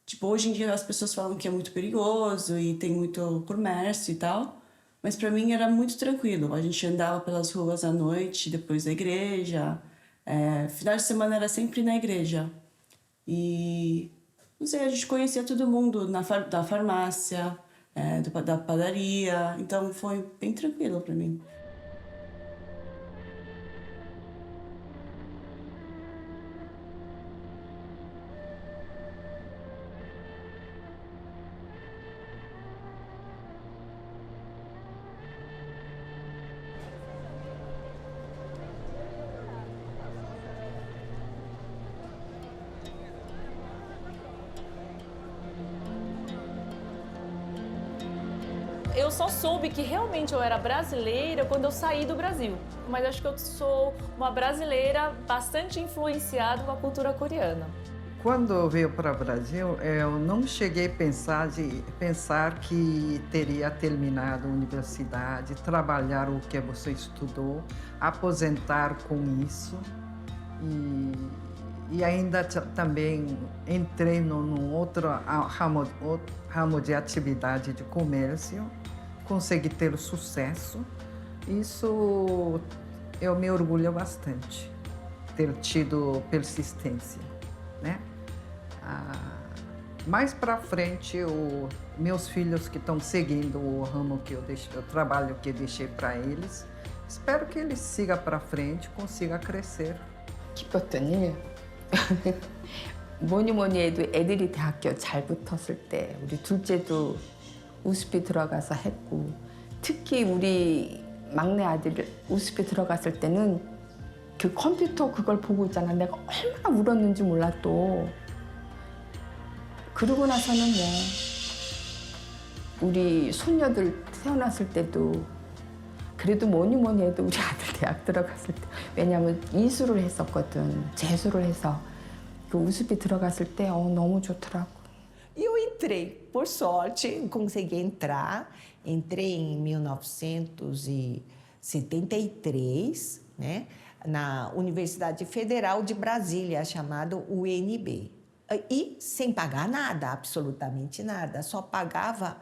tipo, hoje em dia as pessoas falam que é muito perigoso e tem muito comércio e tal, mas para mim era muito tranquilo. A gente andava pelas ruas à noite, depois da igreja. Final de semana era sempre na igreja. E não sei, a gente conhecia todo mundo da farmácia, da padaria, então foi bem tranquilo para mim. Eu só soube que realmente eu era brasileira quando eu saí do Brasil. Mas acho que eu sou uma brasileira bastante influenciada com a cultura coreana. Quando eu veio para o Brasil, eu não cheguei a pensar que teria terminado a universidade, trabalhar o que você estudou, aposentar com isso. E ainda também entrei num outro ramo de atividade de comércio, consegui ter sucesso. Isso eu me orgulho bastante, ter tido persistência, né? Mais para frente, meus filhos que estão seguindo o ramo que o trabalho que eu deixei para eles, espero que eles sigam para frente, consigam crescer. 기뻤던 일? 뭐니 해도 애들이 대학교 잘 붙었을 때 우리 둘째도 우스피 들어가서 했고 특히 우리 막내 아들 우습게 들어갔을 때는 그 컴퓨터 그걸 보고 있잖아. 내가 얼마나 울었는지 몰라 또. 그러고 나서는 뭐 우리 손녀들 태어났을 때도 그래도 뭐니 해도 우리 아들 대학 들어갔을 때 왜냐면 이수를 했었거든. 재수를 해서 그 우습게 들어갔을 때 너무 좋더라고. Eu entrei, por sorte, consegui entrar. Entrei em 1973, né, na Universidade Federal de Brasília, chamado UNB. E sem pagar nada, absolutamente nada. Só pagava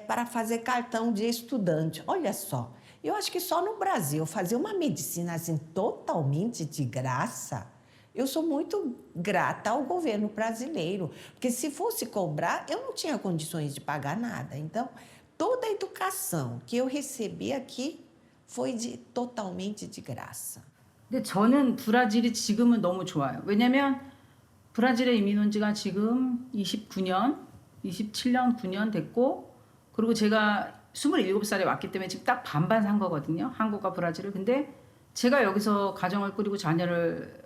para fazer cartão de estudante. Olha só, eu acho que só no Brasil fazer uma medicina assim totalmente de graça. Eu sou muito grata ao governo brasileiro, porque se fosse cobrar, eu não tinha condições de pagar nada. Então, toda a educação que eu recebi aqui foi totalmente de graça. 근데 저는 브라질이 지금은 너무 좋아요. 왜냐면 브라질에 이민 온 지가 지금 27년 9년 됐고 그리고 제가 27살에 왔기 때문에 지금 딱 반반 산 거거든요. 한국과 브라질을. 근데 제가 여기서 가정을 꾸리고 자녀를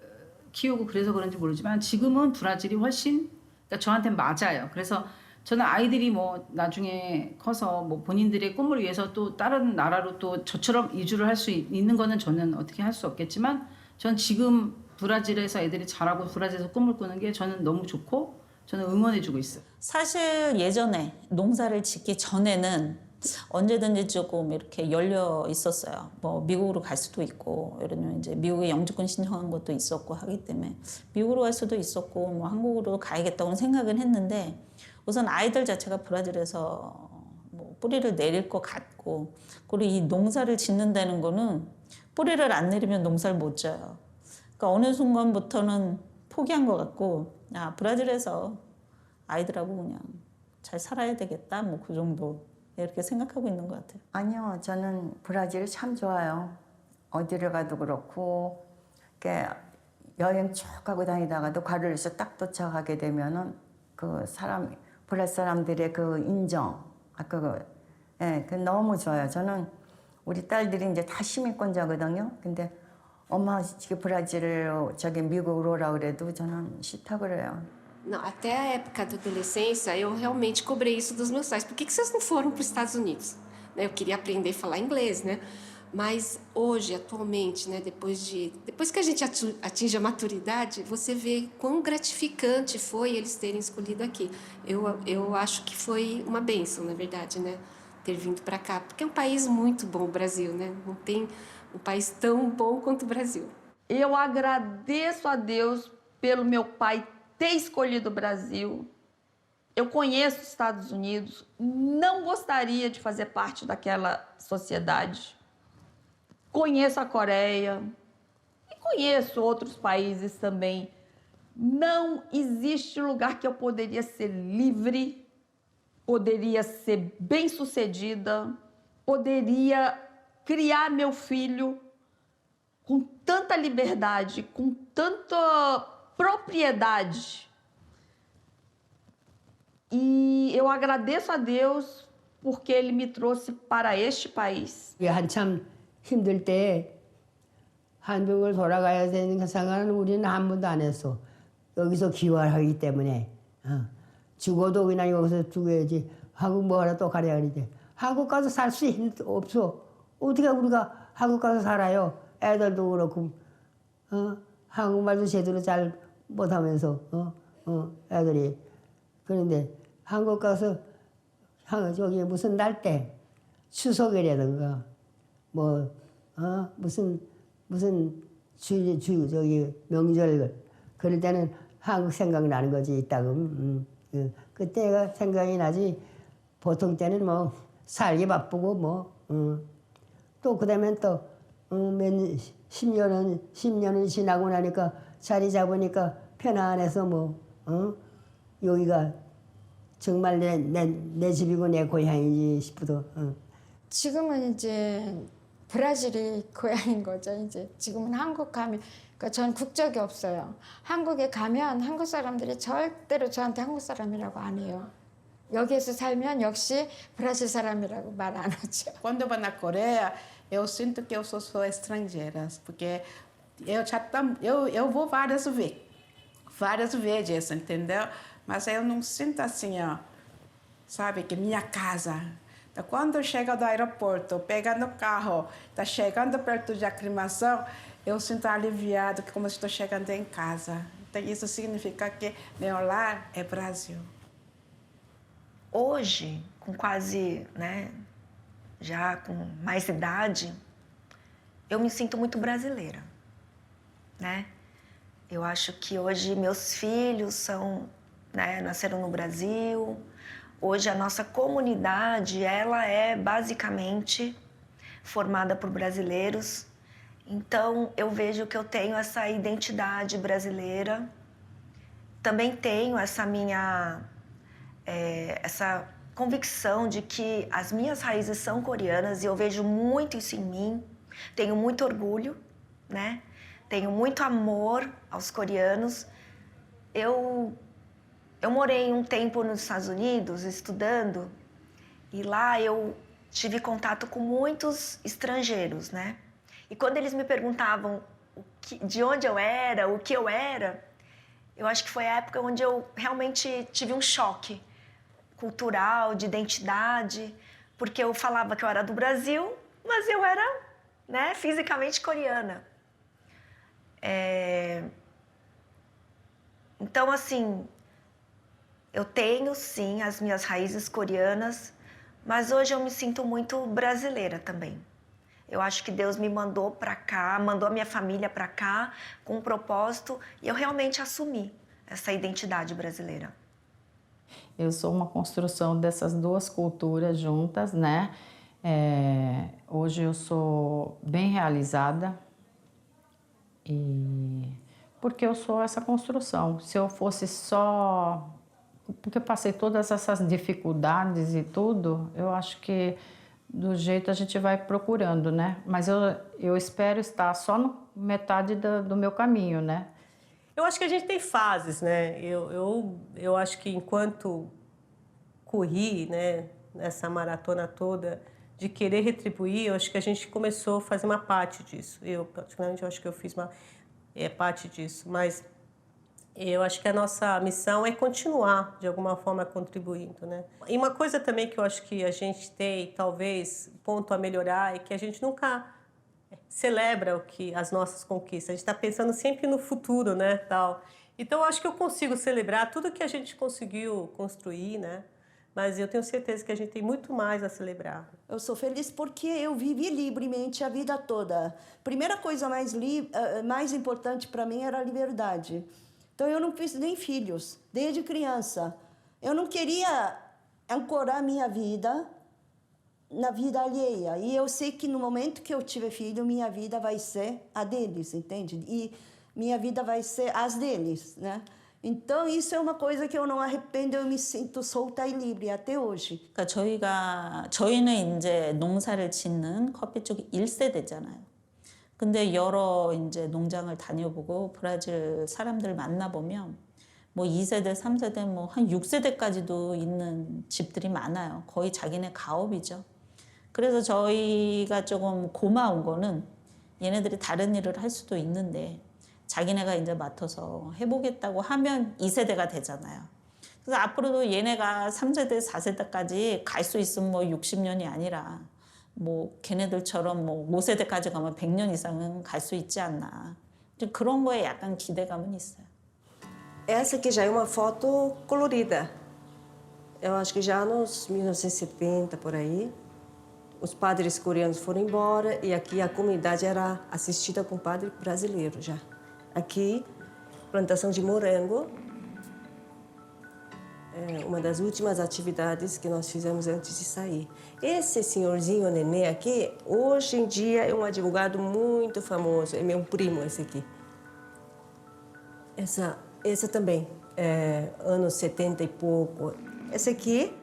키우고 그래서 그런지 모르지만 지금은 브라질이 훨씬 그러니까 저한테 맞아요. 그래서 저는 아이들이 뭐 나중에 커서 뭐 본인들의 꿈을 위해서 또 다른 나라로 또 저처럼 이주를 할 수 있는 거는 저는 어떻게 할 수 없겠지만 전 지금 브라질에서 애들이 자라고 브라질에서 꿈을 꾸는 게 저는 너무 좋고 저는 응원해주고 있어요. 사실 예전에 농사를 짓기 전에는 언제든지 조금 이렇게 열려 있었어요. 뭐 미국으로 갈 수도 있고, 예를 들면 이제 미국에 영주권 신청한 것도 있었고 하기 때문에 미국으로 갈 수도 있었고, 뭐 한국으로 가야겠다고 생각은 했는데 우선 아이들 자체가 브라질에서 뭐 뿌리를 내릴 것 같고, 그리고 이 농사를 짓는다는 거는 뿌리를 안 내리면 농사를 못 져요. 그러니까 어느 순간부터는 포기한 것 같고, 브라질에서 아이들하고 그냥 잘 살아야 되겠다, 뭐 그 정도. 이렇게 생각하고 있는 것 같아요. 아니요, 저는 브라질이 참 좋아요. 어디를 가도 그렇고, 이렇게 여행 쭉 가고 다니다가도 과를에서 딱 도착하게 되면은 그 브라질 사람들의 그 인정, 그 너무 좋아요. 저는 우리 딸들이 이제 다 시민권자거든요. 근데 엄마 지금 미국으로 오라 그래도 저는 싫다 그래요. Não, até a época da adolescência, eu realmente cobrei isso dos meus pais. Por que vocês não foram para os Estados Unidos? Eu queria aprender a falar inglês, né? Mas hoje, atualmente, né, depois que a gente atinge a maturidade, você vê quão gratificante foi eles terem escolhido aqui. Eu acho que foi uma bênção, na verdade, né? Ter vindo para cá. Porque é um país muito bom, o Brasil, né? Não tem um país tão bom quanto o Brasil. Eu agradeço a Deus pelo meu pai ter escolhido o Brasil. Eu conheço os Estados Unidos, não gostaria de fazer parte daquela sociedade. Conheço a Coreia e conheço outros países também. Não existe lugar que eu poderia ser livre, poderia ser bem-sucedida, poderia criar meu filho com tanta liberdade, com tanta propriedade. E eu agradeço a Deus porque Ele me trouxe para este país. 한참 힘들 때 한국을 돌아가야 되는 생각은 우리는 한 번도 안 했어. 여기서 기원하기 때문에 죽어도 그냥 여기서 죽어야지. 한국 뭐하러 또 가랴 그러지. 한국 가서 살 수 없어. 어떻게 우리가 한국 가서 살아요? 애들도 그렇고 한국말도 제대로 잘 못하면서 애들이. 그런데 한국 가서 저기 무슨 날 때 추석이라든가 무슨 저기 명절 그럴 때는 한국 생각나는 거지 이따금. 그때가 생각이 나지. 보통 때는 뭐 살기 바쁘고 또 그다음에 또 10년은 지나고 나니까 자리 잡으니까 편안해서 여기가 정말 내 집이고 내 고향이지 싶어도. 지금은 이제 브라질이 고향인 거죠. 이제 지금은 한국 가면, 그러니까 전 국적이 없어요. 한국에 가면 한국 사람들이 절대로 저한테 한국 사람이라고 안 해요. 여기에서 살면 역시 브라질 사람이라고 말 안 하죠. Quando eu vou na Coreia, eu sinto que eu sou estrangeira, porque eu vou várias vezes, entendeu? Mas eu não sinto assim, ó, sabe, que minha casa. Então, quando chega do aeroporto, pega no carro, está chegando perto de aclimação, eu sinto aliviado, como se estou chegando em casa. Então, isso significa que meu lar é Brasil. Hoje, com quase, já com mais idade, eu me sinto muito brasileira, né? Eu acho que hoje meus filhos nasceram no Brasil. Hoje a nossa comunidade, ela é basicamente formada por brasileiros. Então, eu vejo que eu tenho essa identidade brasileira. Também tenho essa minha essa convicção de que as minhas raízes são coreanas e eu vejo muito isso em mim. Tenho muito orgulho, né? Tenho muito amor aos coreanos. Eu morei um tempo nos Estados Unidos estudando e lá eu tive contato com muitos estrangeiros, né? E quando eles me perguntavam de onde eu era, o que eu era, eu acho que foi a época onde eu realmente tive um choque cultural, de identidade, porque eu falava que eu era do Brasil, mas eu era, fisicamente coreana. Então, assim, eu tenho, sim, as minhas raízes coreanas, mas hoje eu me sinto muito brasileira também. Eu acho que Deus me mandou para cá, mandou a minha família para cá com um propósito e eu realmente assumi essa identidade brasileira. Eu sou uma construção dessas duas culturas juntas, né? Hoje eu sou bem realizada e porque eu sou essa construção. Se eu fosse só... Porque eu passei todas essas dificuldades e tudo, eu acho que do jeito a gente vai procurando, né? Mas eu espero estar só na metade do meu caminho, né? Eu acho que a gente tem fases, né? Eu acho que enquanto corri, né, nessa maratona toda de querer retribuir, eu acho que a gente começou a fazer uma parte disso. Eu, particularmente, eu acho que eu fiz parte disso. Mas eu acho que a nossa missão é continuar, de alguma forma, contribuindo, né? E uma coisa também que eu acho que a gente tem, talvez, ponto a melhorar, é que a gente nunca celebra as nossas conquistas. A gente está pensando sempre no futuro, né, tal. Então, eu acho que eu consigo celebrar tudo que a gente conseguiu construir, né? Mas eu tenho certeza que a gente tem muito mais a celebrar. Eu sou feliz porque eu vivi livremente a vida toda. Primeira coisa mais importante para mim era a liberdade. Então, eu não fiz nem filhos, desde criança. Eu não queria ancorar minha vida na vida alheia. E eu sei que no momento que eu tiver filho, minha vida vai ser a deles, entende? E minha vida vai ser as deles, né? então isso é uma coisa que eu não arrependo, eu me sinto solta e livre até hoje. 그러니까 저희는 이제 농사를 짓는 커피 쪽 1세대잖아요. 근데 여러 이제 농장을 다녀보고 브라질 사람들 만나보면 뭐 2세대, 3세대, 뭐 한 6세대까지도 있는 집들이 많아요. 거의 자기네 가업이죠. 그래서 저희가 조금 고마운 거는 얘네들이 다른 일을 할 수도 있는데 자기네가 이제 맡아서 해보겠다고 하면 2세대가 되잖아요. 그래서 앞으로도 얘네가 3세대, 4세대까지 갈 수 있으면 뭐 60년이 아니라 뭐 걔네들처럼 뭐 5세대까지 가면 100년 이상은 갈 수 있지 않나. 그런 거에 약간 기대감은 있어요. Essa aqui já é uma foto colorida. Eu acho que já nos 1970, por aí, os padres coreanos foram embora e aqui a comunidade era assistida com padre brasileiro já. Aqui, plantação de morango. É uma das últimas atividades que nós fizemos antes de sair. Esse senhorzinho Nenê aqui, hoje em dia é um advogado muito famoso. É meu primo esse aqui. Essa também, anos 70 e pouco. Esse aqui,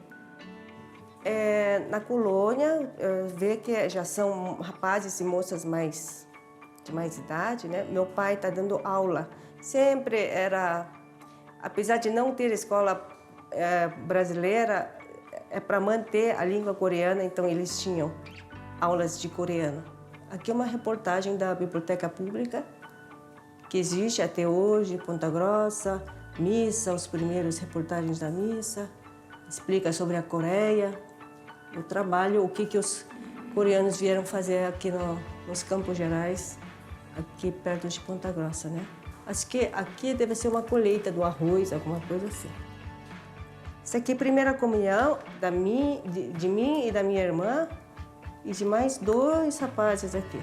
na colônia, vê que já são rapazes e moças de mais idade, né? Meu pai está dando aula. Sempre era, apesar de não ter escola brasileira é para manter a língua coreana, então eles tinham aulas de coreano. Aqui é uma reportagem da Biblioteca Pública, que existe até hoje em Ponta Grossa, missa, os primeiros reportagens da missa, explica sobre a Coreia, o trabalho, o que os coreanos vieram fazer aqui nos Campos Gerais, aqui perto de Ponta Grossa, né? Acho que aqui deve ser uma colheita do arroz, alguma coisa assim. Isso aqui é a primeira comunhão de mim e da minha irmã e de mais 2 rapazes aqui.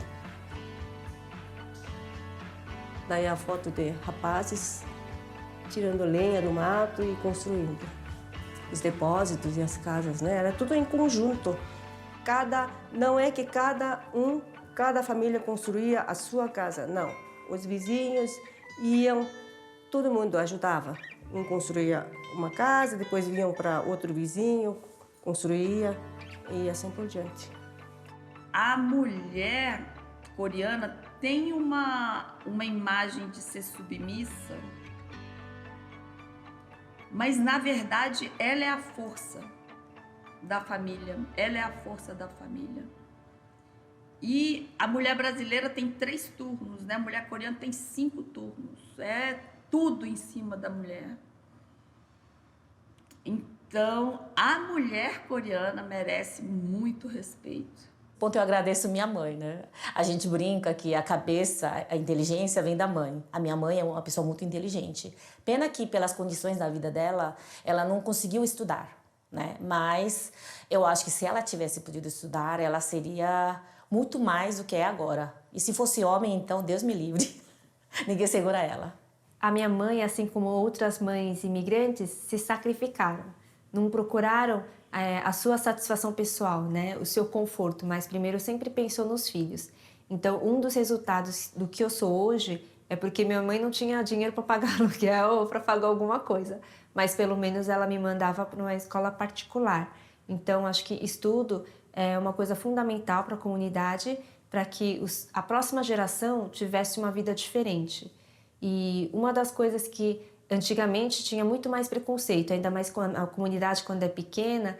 Daí a foto de rapazes tirando lenha do mato e construindo os depósitos e as casas, né? Era tudo em conjunto. Não é que cada família construía a sua casa, não. Os vizinhos iam, todo mundo ajudava. Um construía uma casa, depois vinham para outro vizinho, construía e assim por diante. A mulher coreana tem uma imagem de ser submissa, mas na verdade ela é a força da família, ela é a força da família. E a mulher brasileira tem 3 turnos, né? A mulher coreana tem 5 turnos, é tudo em cima da mulher. Então, a mulher coreana merece muito respeito. Ponto, eu agradeço minha mãe, né? A gente brinca que a cabeça, a inteligência vem da mãe. A minha mãe é uma pessoa muito inteligente. Pena que, pelas condições da vida dela, ela não conseguiu estudar, né? Mas eu acho que se ela tivesse podido estudar, ela seria muito mais do que é agora. E se fosse homem, então, Deus me livre. Ninguém segura ela. A minha mãe, assim como outras mães imigrantes, se sacrificaram. Não procuraram a sua satisfação pessoal, né? O seu conforto, mas primeiro sempre pensou nos filhos. Então, um dos resultados do que eu sou hoje é porque minha mãe não tinha dinheiro para pagar aluguel ou para pagar alguma coisa, mas pelo menos ela me mandava para uma escola particular. Então, acho que estudo é uma coisa fundamental para a comunidade, para que a próxima geração tivesse uma vida diferente. E uma das coisas que antigamente tinha muito mais preconceito, ainda mais com a comunidade quando é pequena,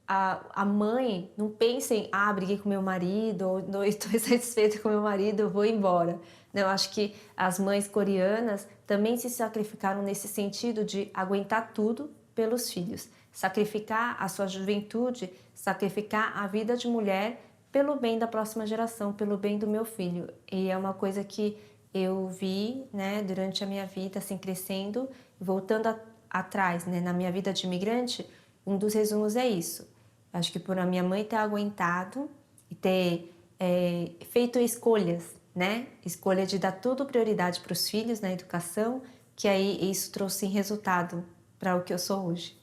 a mãe não pensa em briguei com meu marido, ou estou insatisfeita com meu marido, vou embora. Eu acho que as mães coreanas também se sacrificaram nesse sentido de aguentar tudo pelos filhos. Sacrificar a sua juventude, sacrificar a vida de mulher pelo bem da próxima geração, pelo bem do meu filho. E é uma coisa que eu vi, né, durante a minha vida, assim, crescendo, voltando atrás, né, na minha vida de imigrante, um dos resumos é isso. Acho que por a minha mãe ter aguentado e ter feito escolhas, né, escolha de dar tudo prioridade para os filhos na educação, que aí isso trouxe resultado para o que eu sou hoje.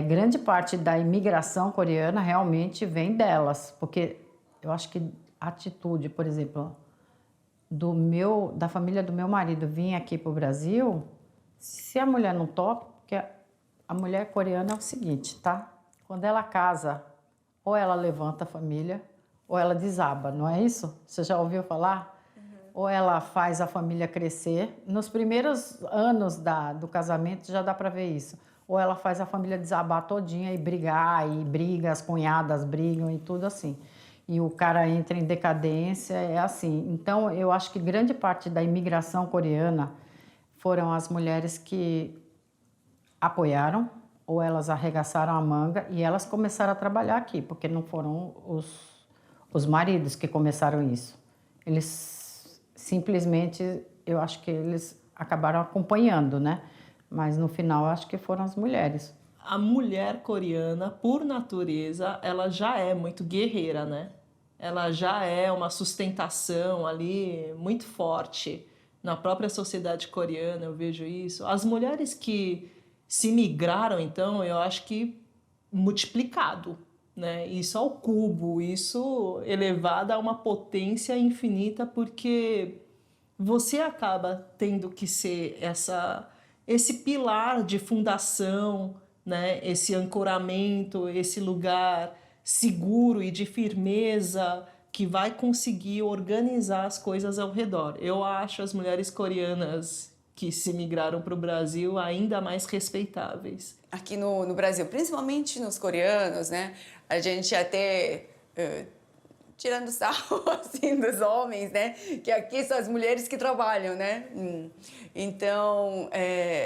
Grande parte da imigração coreana realmente vem delas, porque eu acho que a atitude, por exemplo, da família do meu marido vir aqui para o Brasil, se a mulher não topa, porque a mulher coreana é o seguinte, tá? Quando ela casa, ou ela levanta a família, ou ela desaba, não é isso? Você já ouviu falar? Ou ela faz a família crescer. Nos primeiros anos do casamento já dá para ver isso. Ou ela faz a família desabar todinha e brigar, e briga, as cunhadas brigam e tudo assim. E o cara entra em decadência, é assim. Então, eu acho que grande parte da imigração coreana foram as mulheres que apoiaram, ou elas arregaçaram a manga e elas começaram a trabalhar aqui, porque não foram os maridos que começaram isso. Eles simplesmente, eu acho que eles acabaram acompanhando, né? Mas no final, eu acho que foram as mulheres. A mulher coreana, por natureza, ela já é muito guerreira, né? Ela já é uma sustentação ali muito forte. Na própria sociedade coreana eu vejo isso. As mulheres que se migraram, então, eu acho que multiplicado, né? Isso ao cubo, isso elevado a uma potência infinita, porque você acaba tendo que ser esse pilar de fundação, né? Esse ancoramento, esse lugar seguro e de firmeza que vai conseguir organizar as coisas ao redor. Eu acho as mulheres coreanas que se migraram para o Brasil ainda mais respeitáveis. Aqui no Brasil, principalmente nos coreanos, né? A gente até tirando sarro assim dos homens, né? Que aqui são as mulheres que trabalham, né? Então,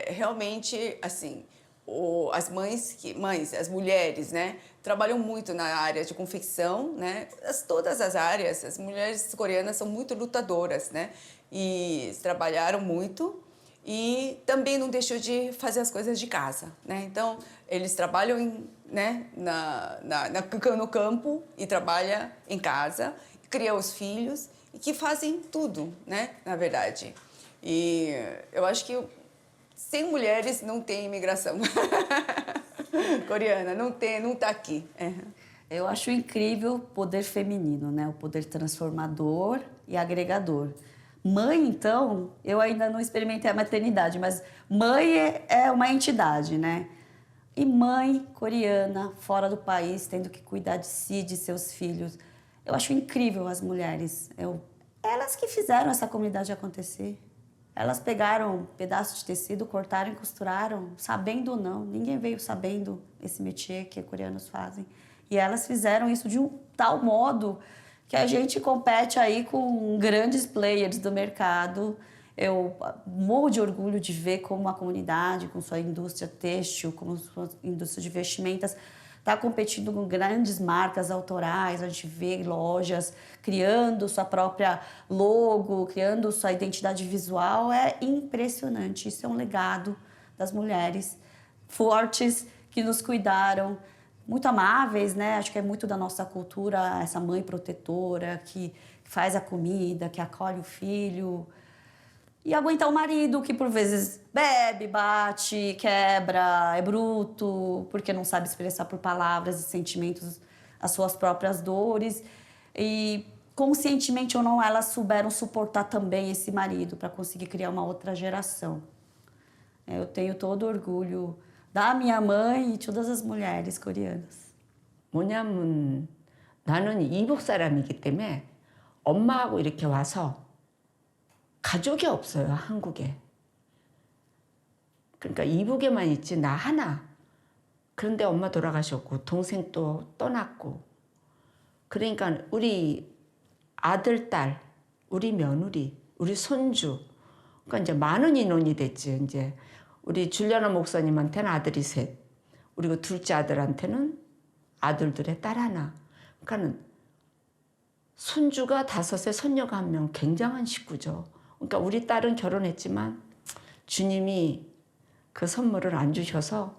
realmente, assim, as as mulheres, né? Trabalham muito na área de confecção, né? Todas as áreas, as mulheres coreanas são muito lutadoras, né? E trabalharam muito. E também não deixou de fazer as coisas de casa, né? Então, eles trabalham no campo e trabalham em casa, criam os filhos, e que fazem tudo, né? Na verdade. E eu acho que sem mulheres não tem imigração coreana, não está aqui. Eu acho incrível o poder feminino, né? O poder transformador e agregador. Mãe, então, eu ainda não experimentei a maternidade, mas mãe é uma entidade, né? E mãe coreana, fora do país, tendo que cuidar de si, de seus filhos. Eu acho incrível as mulheres. Elas que fizeram essa comunidade acontecer. Elas pegaram um pedaço de tecido, cortaram e costuraram, sabendo ou não. Ninguém veio sabendo esse métier que coreanos fazem. E elas fizeram isso de um tal modo que a gente compete aí com grandes players do mercado. Eu morro de orgulho de ver como a comunidade, com sua indústria têxtil, com sua indústria de vestimentas, está competindo com grandes marcas autorais. A gente vê lojas criando sua própria logo, criando sua identidade visual. É impressionante. Isso é um legado das mulheres fortes que nos cuidaram, muito amáveis, né? Acho que é muito da nossa cultura, essa mãe protetora que faz a comida, que acolhe o filho. E aguentar o marido que, por vezes, bebe, bate, quebra, é bruto, porque não sabe expressar por palavras e sentimentos as suas próprias dores. E, conscientemente ou não, elas souberam suportar também esse marido para conseguir criar uma outra geração. Eu tenho todo orgulho da minha mãe e todas as mulheres coreanas. 뭐냐면 나는 이북 사람이기 때문에 엄마하고 이렇게 와서 가족이 없어요, 한국에. 그러니까 이북에만 있지 나 하나. 그런데 엄마 돌아가셨고 동생 또 떠났고. 그러니까 우리 아들, 딸, 우리 며느리, 우리 손주. 그러니까 이제 많은 인원이 됐지, 이제. 우리 줄리아나 목사님한테는 아들이 셋, 그리고 둘째 아들한테는 아들들의 딸 하나. 그러니까는 손주가 5에 손녀가 1명, 굉장한 식구죠. 그러니까 우리 딸은 결혼했지만 주님이 그 선물을 안 주셔서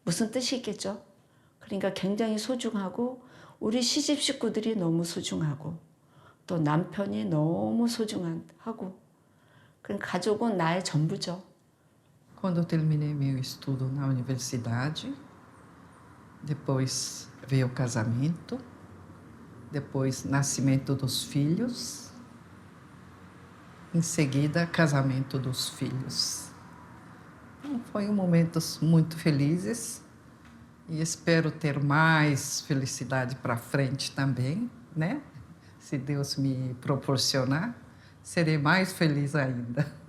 무슨 뜻이 있겠죠? 그러니까 굉장히 소중하고 우리 시집 식구들이 너무 소중하고 또 남편이 너무 소중하고 그러니까 가족은 나의 전부죠. Quando eu terminei meu estudo na universidade, depois veio o casamento, depois nascimento dos filhos, em seguida casamento dos filhos. Então, foi momentos muito felizes e espero ter mais felicidade para frente também, né? Se Deus me proporcionar, serei mais feliz ainda.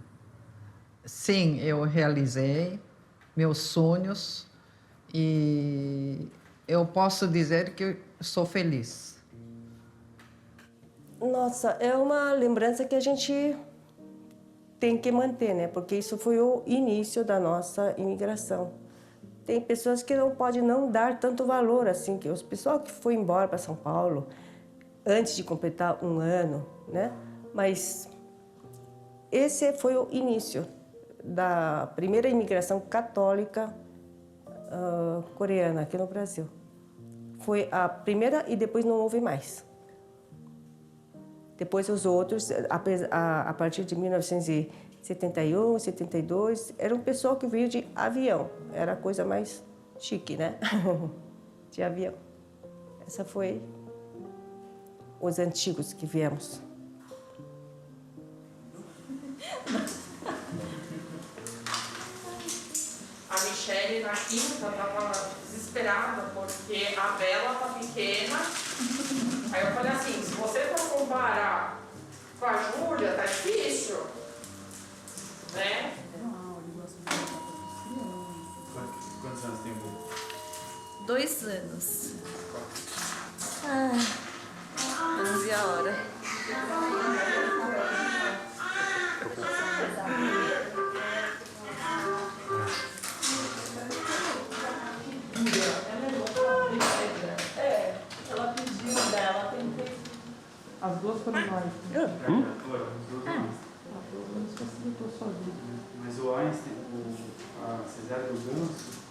Sim, eu realizei meus sonhos e eu posso dizer que sou feliz. Nossa, é uma lembrança que a gente tem que manter, né? Porque isso foi o início da nossa imigração. Tem pessoas que não podem não dar tanto valor assim, que os pessoal que foi embora para São Paulo antes de completar 1 ano, né? Mas esse foi o início da primeira imigração católica coreana aqui no Brasil. Foi a primeira e depois não houve mais. Depois os outros, a partir de 1971, 72, era um pessoal que veio de avião. Era a coisa mais chique, né? De avião. Essa foi os antigos que viemos. A Michelle na quinta estava desesperada porque a Bela tá pequena. Aí eu falei assim, se você for comparar com a Júlia, tá difícil, né? anos tem o Bubu? 2 anos. 11 a hora. Ela pediu dela, as duas foram nós. Facilitou sua vida. Mas o Einstein, a cesárea do Ganso,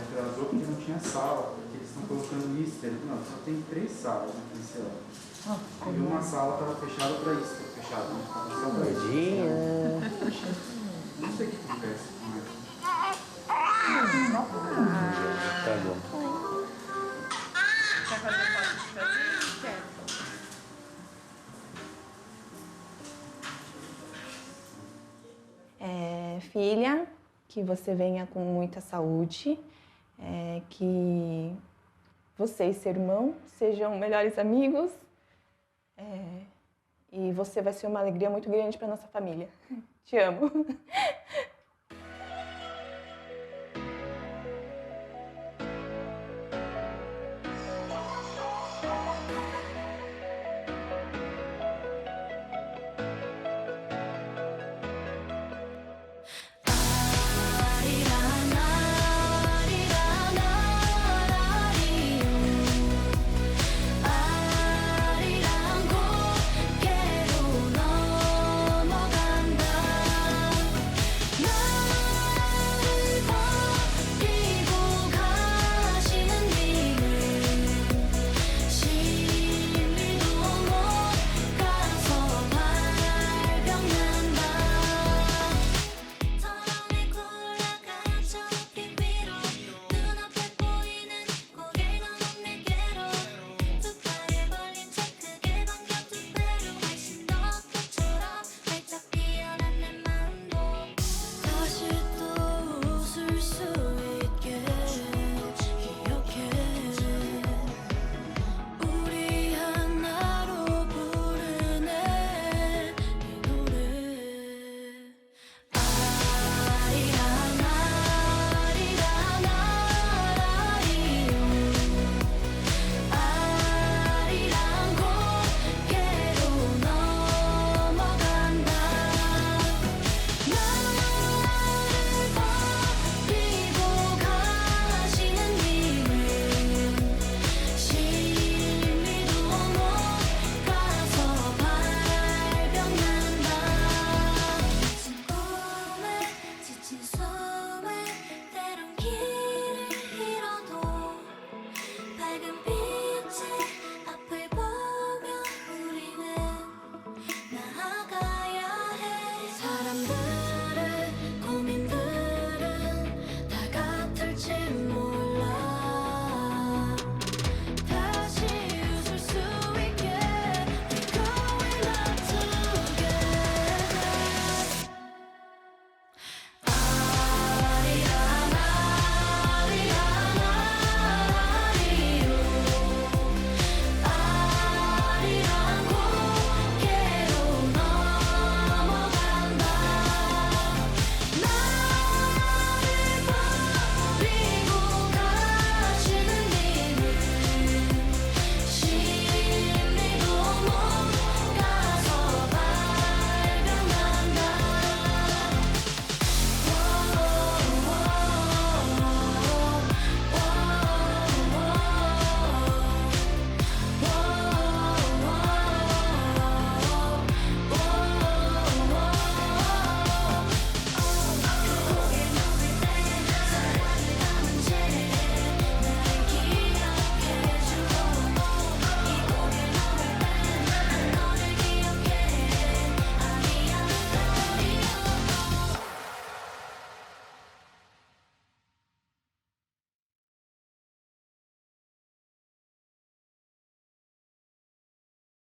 atrasou porque não tinha sala, porque eles estão colocando Easter. Não, só tem 3 salas na Pincel. E uma sala estava fechada para Easter, fechada, né? Só para isso. Não sei o que acontece com ela. Tá bom. Quer fazer foto de casinha? Quer. Filha, que você venha com muita saúde, que você e seu irmão sejam melhores amigos, e você vai ser uma alegria muito grande para nossa família. Te amo.